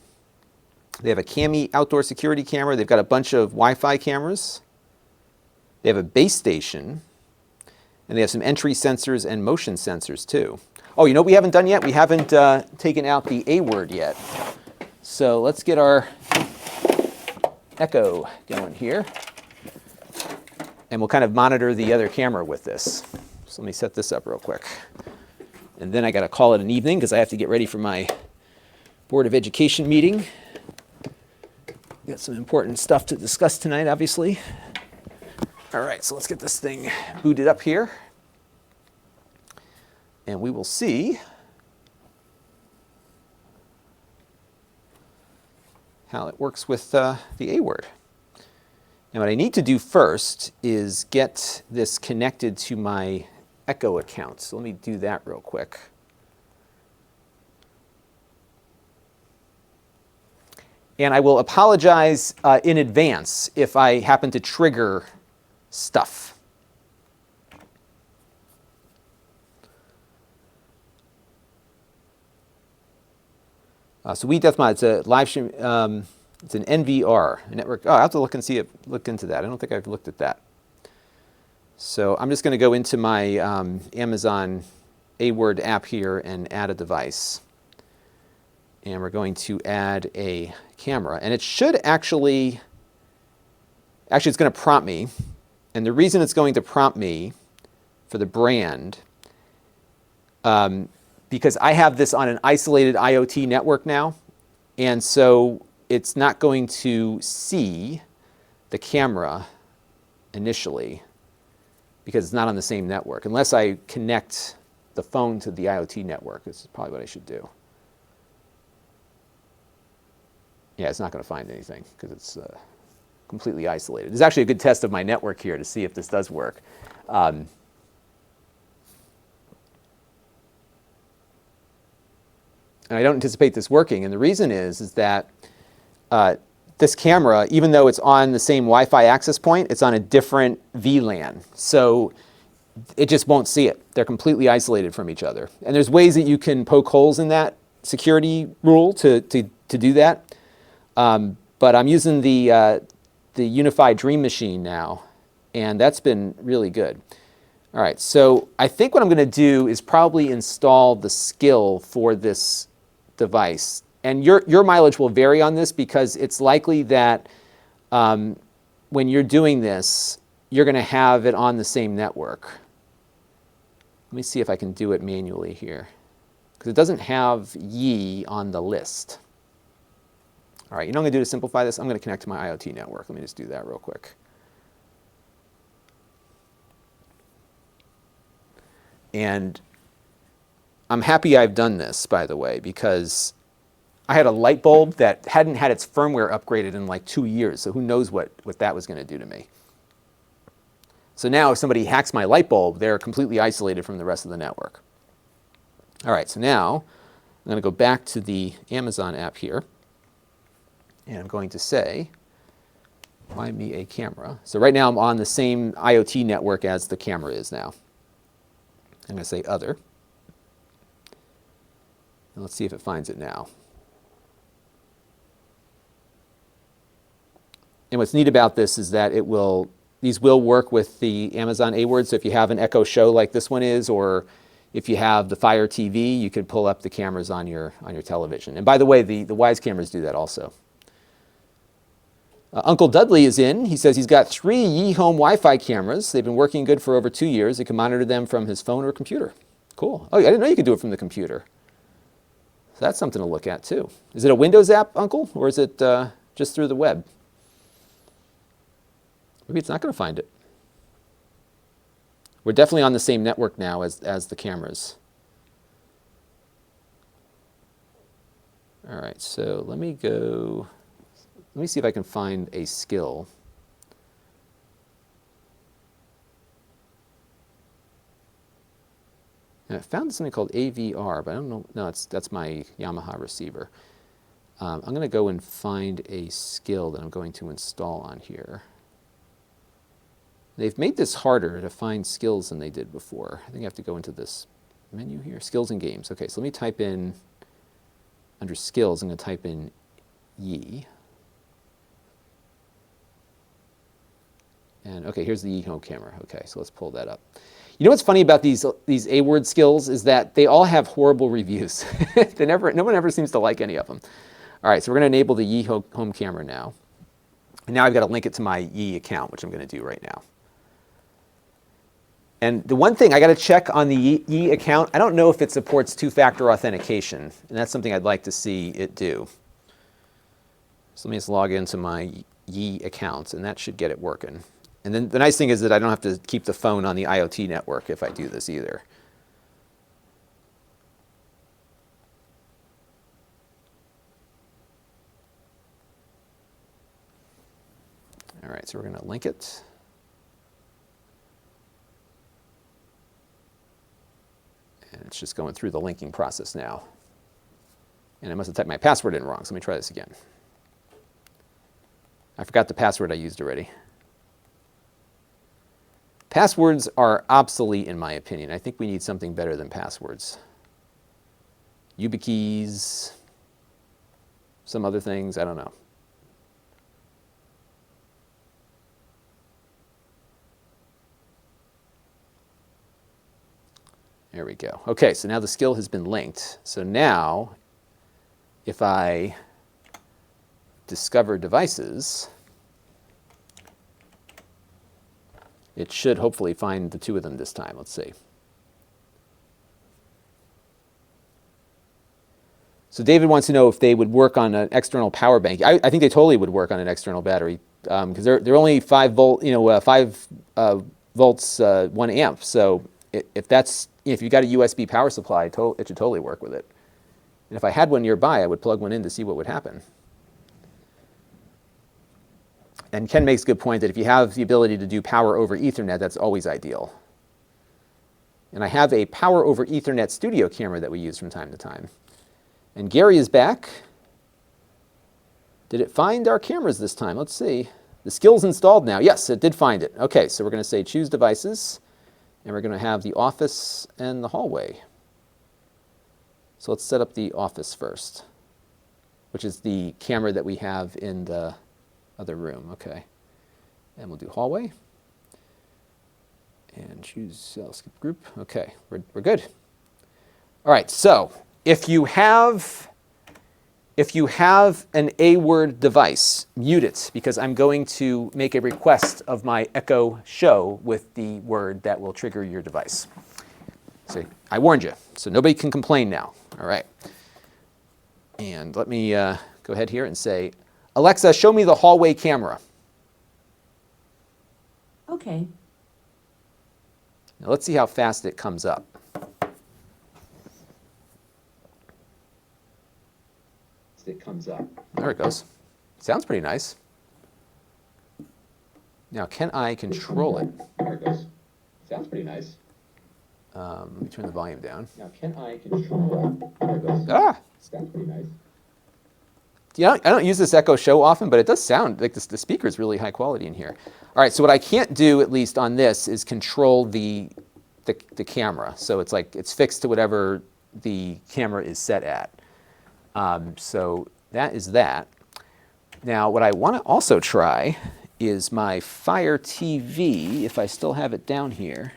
They have a Cami outdoor security camera. They've got a bunch of Wi-Fi cameras. They have a base station, and they have some entry sensors and motion sensors too. Oh, you know what we haven't done yet? We haven't taken out the A word yet. So let's get our Echo going here, and we'll kind of monitor the other camera with this. So let me set this up real quick. And then I got to call it an evening because I have to get ready for my Board of Education meeting. Got some important stuff to discuss tonight, obviously. All right, so let's get this thing booted up here. And we will see how it works with the A word. Now what I need to do first is get this connected to my Echo account. So let me do that real quick. And I will apologize in advance if I happen to trigger stuff. So WeDeathMod, it's a live stream, it's an NVR, a network. Oh, I have to look into that. I don't think I've looked at that. So I'm just going to go into my Amazon A-Word app here and add a device. And we're going to add a camera. And it should actually it's going to prompt me. And the reason it's going to prompt me for the brand, because I have this on an isolated IoT network now. And so it's not going to see the camera initially because it's not on the same network, unless I connect the phone to the IoT network. This is probably what I should do. Yeah, it's not going to find anything because it's completely isolated. It's actually a good test of my network here to see if this does work. And I don't anticipate this working, and the reason is that this camera, even though it's on the same Wi-Fi access point, it's on a different VLAN. So it just won't see it. They're completely isolated from each other. And there's ways that you can poke holes in that security rule to do that. But I'm using the Unified Dream Machine now, and that's been really good. All right, so I think what I'm going to do is probably install the skill for this device. And your mileage will vary on this because it's likely that when you're doing this, you're going to have it on the same network. Let me see if I can do it manually here, because it doesn't have Yi on the list. All right, you know what I'm going to do to simplify this? I'm going to connect to my IoT network. Let me just do that real quick. And I'm happy I've done this, by the way, because I had a light bulb that hadn't had its firmware upgraded in like 2 years, so who knows what that was going to do to me. So now if somebody hacks my light bulb, they're completely isolated from the rest of the network. All right, so now I'm going to go back to the Amazon app here, and I'm going to say, find me a camera. So right now I'm on the same IoT network as the camera is now. I'm going to say Other. And let's see if it finds it now. And what's neat about this is that these will work with the Amazon A-Word. So if you have an Echo Show like this one is, or if you have the Fire TV, you can pull up the cameras on your television. And by the way, the Wise cameras do that also. Uncle Dudley is in. He says he's got 3 Yi Home Wi-Fi cameras. They've been working good for over 2 years. He can monitor them from his phone or computer. Cool. Oh, I didn't know you could do it from the computer. So that's something to look at too. Is it a Windows app, Uncle, or is it just through the web? Maybe it's not going to find it. We're definitely on the same network now as the cameras. All right, so let me see if I can find a skill. And I found something called AVR, but I don't know. No, that's my Yamaha receiver. I'm going to go and find a skill that I'm going to install on here. They've made this harder to find skills than they did before. I think I have to go into this menu here, skills and games. Okay, so let me type in, under skills, I'm going to type in Yi. And okay, here's the Yi home camera. Okay, so let's pull that up. You know what's funny about these A-word skills is that they all have horrible reviews. No one ever seems to like any of them. All right, so we're going to enable the Yi home camera now. And now I've got to link it to my Yi account, which I'm going to do right now. And the one thing I got to check on the Yi account, I don't know if it supports two-factor authentication, and that's something I'd like to see it do. So let me just log into my Yi accounts, and that should get it working. And then the nice thing is that I don't have to keep the phone on the IoT network if I do this either. All right, so we're going to link it. And it's just going through the linking process now. And I must have typed my password in wrong, so let me try this again. I forgot the password I used already. Passwords are obsolete in my opinion. I think we need something better than passwords. YubiKeys, some other things, I don't know. There we go. Okay, so now the skill has been linked. So now, if I discover devices, it should hopefully find the two of them this time. Let's see. So David wants to know if they would work on an external power bank. I think they totally would work on an external battery because they're only 5 volt, 5 volts, 1 amp. So if you got a USB power supply, it should totally work with it. And if I had one nearby, I would plug one in to see what would happen. And Ken makes a good point that if you have the ability to do power over Ethernet, that's always ideal. And I have a power over Ethernet studio camera that we use from time to time. And Gary is back. Did it find our cameras this time? Let's see. The skill's installed now. Yes, it did find it. Okay, so we're going to say choose devices. And we're going to have the office and the hallway. So let's set up the office first, which is the camera that we have in the other room. Okay. And we'll do hallway. And choose skip group. Okay, we're good. All right, so if you have an A-word device, mute it, because I'm going to make a request of my Echo Show with the word that will trigger your device. So I warned you, so nobody can complain now. All right. And let me go ahead here and say, Alexa, show me the hallway camera. Okay. Now let's see how fast it comes up. It comes up. There it goes. Sounds pretty nice. Now, can I control it? There it goes. Sounds pretty nice. Let me turn the volume down. Now, can I control it? There it goes. Ah! Sounds pretty nice. Yeah, I don't use this Echo Show often, but it does sound like the speaker is really high quality in here. All right, so what I can't do, at least on this, is control the camera. So it's like it's fixed to whatever the camera is set at. So that is that. Now, what I want to also try is my Fire TV, if I still have it down here.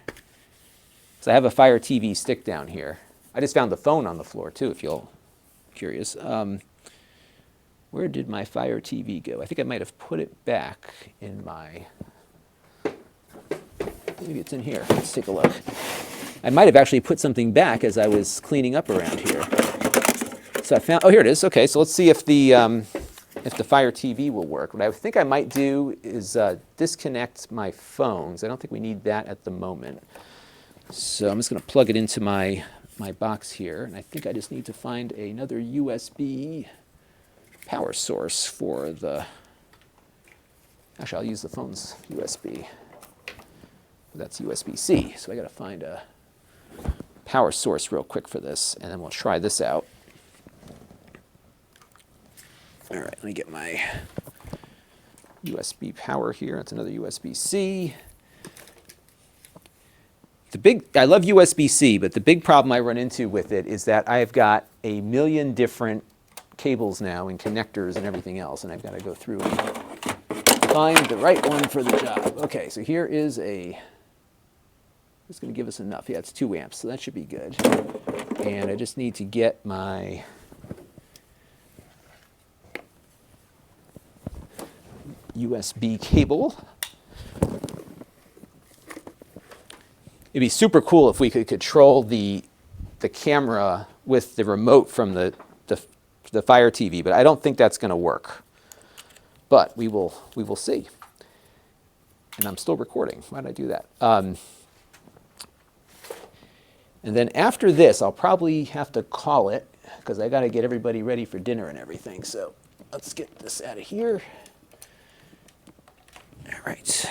So I have a Fire TV stick down here. I just found the phone on the floor, too, if you're curious. Where did my Fire TV go? I think I might have put it back in my... Maybe it's in here. Let's take a look. I might have actually put something back as I was cleaning up around here. So I found, oh, here it is. Okay, so let's see if the if the Fire TV will work. What I think I might do is disconnect my phones. I don't think we need that at the moment. So I'm just going to plug it into my box here, and I think I just need to find another USB power source for the, actually I'll use the phone's USB. That's USB-C, so I got to find a power source real quick for this, and then we'll try this out. All right, let me get my USB power here. That's another USB-C. I love USB-C, but the big problem I run into with it is that I've got a million different cables now and connectors and everything else, and I've got to go through and find the right one for the job. Okay, so here is it's going to give us enough. Yeah, it's 2 amps, so that should be good. And I just need to get my USB cable. It'd be super cool if we could control the camera with the remote from the Fire TV, but I don't think that's going to work. But we will see. And I'm still recording. Why did I do that? And then after this, I'll probably have to call it because I got to get everybody ready for dinner and everything. So let's get this out of here. All right.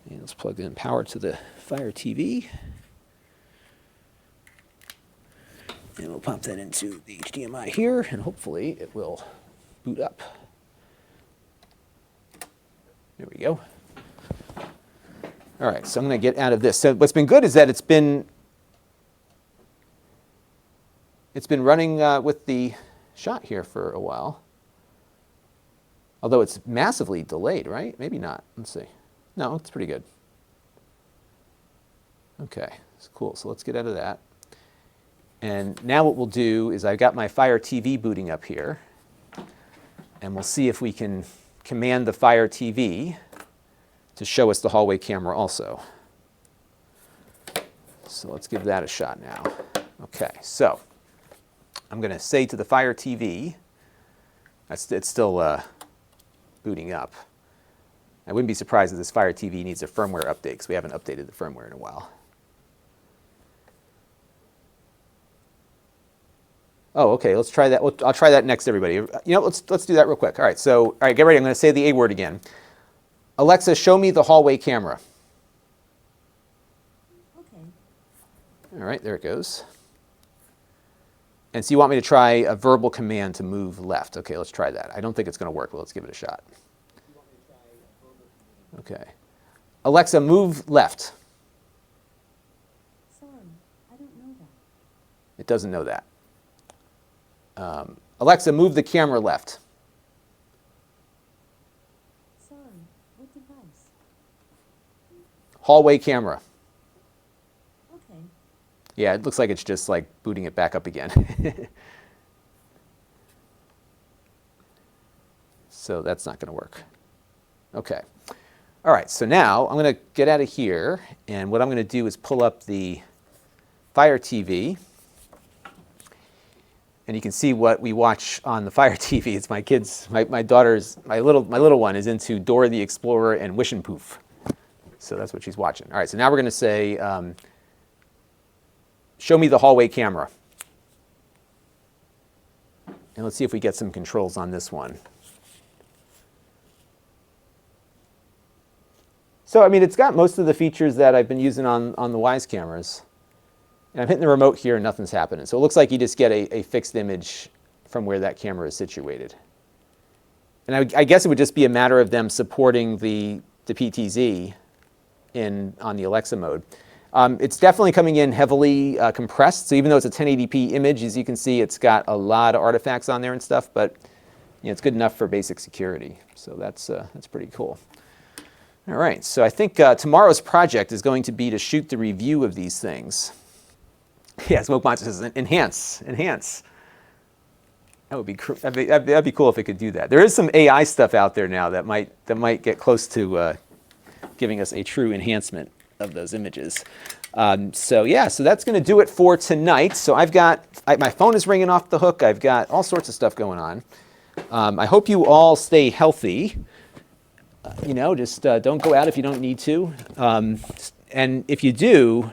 And let's plug in power to the Fire TV. And we'll pop that into the HDMI here, and hopefully it will boot up. There we go. All right, so I'm going to get out of this. So what's been good is that it's been running with the shot here for a while. Although it's massively delayed, right? Maybe not. Let's see. No, it's pretty good. Okay, it's cool. So let's get out of that. And now what we'll do is I've got my Fire TV booting up here. And we'll see if we can command the Fire TV to show us the hallway camera also. So let's give that a shot now. Okay, so I'm going to say to the Fire TV, it's still booting up. I wouldn't be surprised if this Fire TV needs a firmware update because we haven't updated the firmware in a while. Oh, okay, let's try that. I'll try that next, everybody. You know, let's do that real quick. All right, so, all right, get ready. I'm going to say the A word again. Alexa, show me the hallway camera. Okay. All right, there it goes. And so you want me to try a verbal command to move left. Okay, let's try that. I don't think it's going to work, but let's give it a shot. Okay. Alexa, move left. Sorry, I don't know that. It doesn't know that. Alexa, move the camera left. Sorry, what device? Hallway camera. Okay. Yeah, it looks like it's just like booting it back up again. So that's not going to work. Okay. All right, so now I'm going to get out of here, and what I'm going to do is pull up the Fire TV. And you can see what we watch on the Fire TV. It's my kids, my daughter's, my little one is into Dora the Explorer and Wish and Poof. So that's what she's watching. All right, so now we're going to say, show me the hallway camera. And let's see if we get some controls on this one. So, I mean, it's got most of the features that I've been using on the Wyze cameras. And I'm hitting the remote here and nothing's happening. So it looks like you just get a fixed image from where that camera is situated. And I guess it would just be a matter of them supporting the PTZ on the Alexa mode. It's definitely coming in heavily compressed. So even though it's a 1080p image, as you can see, it's got a lot of artifacts on there and stuff. But you know, it's good enough for basic security. So that's pretty cool. All right, so I think tomorrow's project is going to be to shoot the review of these things. Yeah, Smoke Monster says enhance. That would be that'd be cool if it could do that. There is some AI stuff out there now that might get close to giving us a true enhancement of those images. So yeah, so that's going to do it for tonight. So I've got my phone is ringing off the hook. I've got all sorts of stuff going on. I hope you all stay healthy. Just don't go out if you don't need to. And if you do,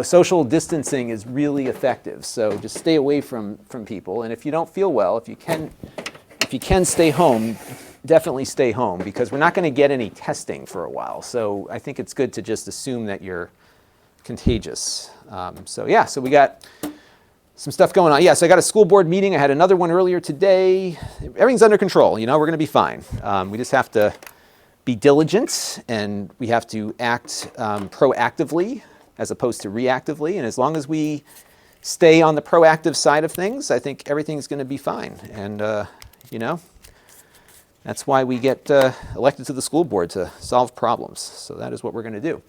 social distancing is really effective. So just stay away from people. And if you don't feel well, if you can stay home, definitely stay home, because we're not going to get any testing for a while. So I think it's good to just assume that you're contagious. So we got some stuff going on. So I got a school board meeting. I had another one earlier today. Everything's under control. We're going to be fine. We just have to be diligent, and we have to act proactively as opposed to reactively. And as long as we stay on the proactive side of things, I think everything's going to be fine. And, that's why we get elected to the school board, to solve problems. So that is what we're going to do.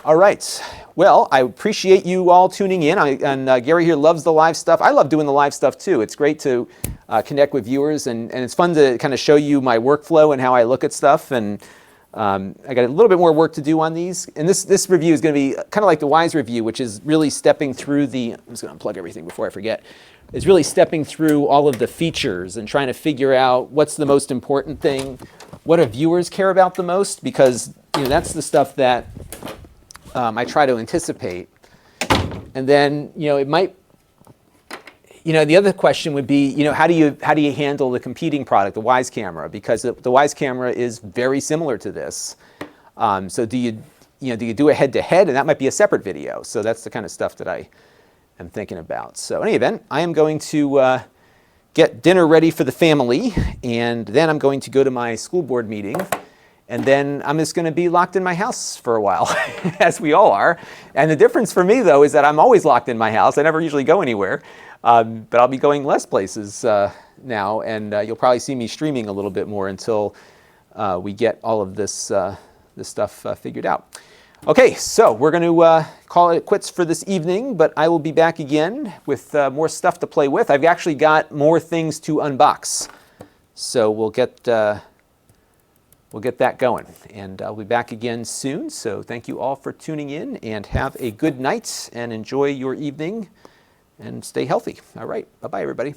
All right. Well, I appreciate you all tuning in. And Gary here loves the live stuff. I love doing the live stuff too. It's great to connect with viewers, and it's fun to kind of show you my workflow and how I look at stuff. And I got a little bit more work to do on these. And this review is going to be kind of like the WISE review, which is really stepping through I'm just going to unplug everything before I forget. It's really stepping through all of the features and trying to figure out what's the most important thing, what do viewers care about the most, because that's the stuff that I try to anticipate. And then it might, the other question would be, how do you handle the competing product, the WISE camera, because the WISE camera is very similar to this. So do you do a head-to-head, and that might be a separate video. So that's the kind of stuff that I am thinking about. So in any event, I am going to get dinner ready for the family, and then I'm going to go to my school board meeting, and then I'm just going to be locked in my house for a while, as we all are. And the difference for me, though, is that I'm always locked in my house. I never usually go anywhere, but I'll be going less places now, and you'll probably see me streaming a little bit more until we get all of this stuff figured out. Okay, so we're going to call it quits for this evening, but I will be back again with more stuff to play with. I've actually got more things to unbox, so we'll get that going, and I'll be back again soon. So thank you all for tuning in, and have a good night, and enjoy your evening, and stay healthy. All right, bye-bye, everybody.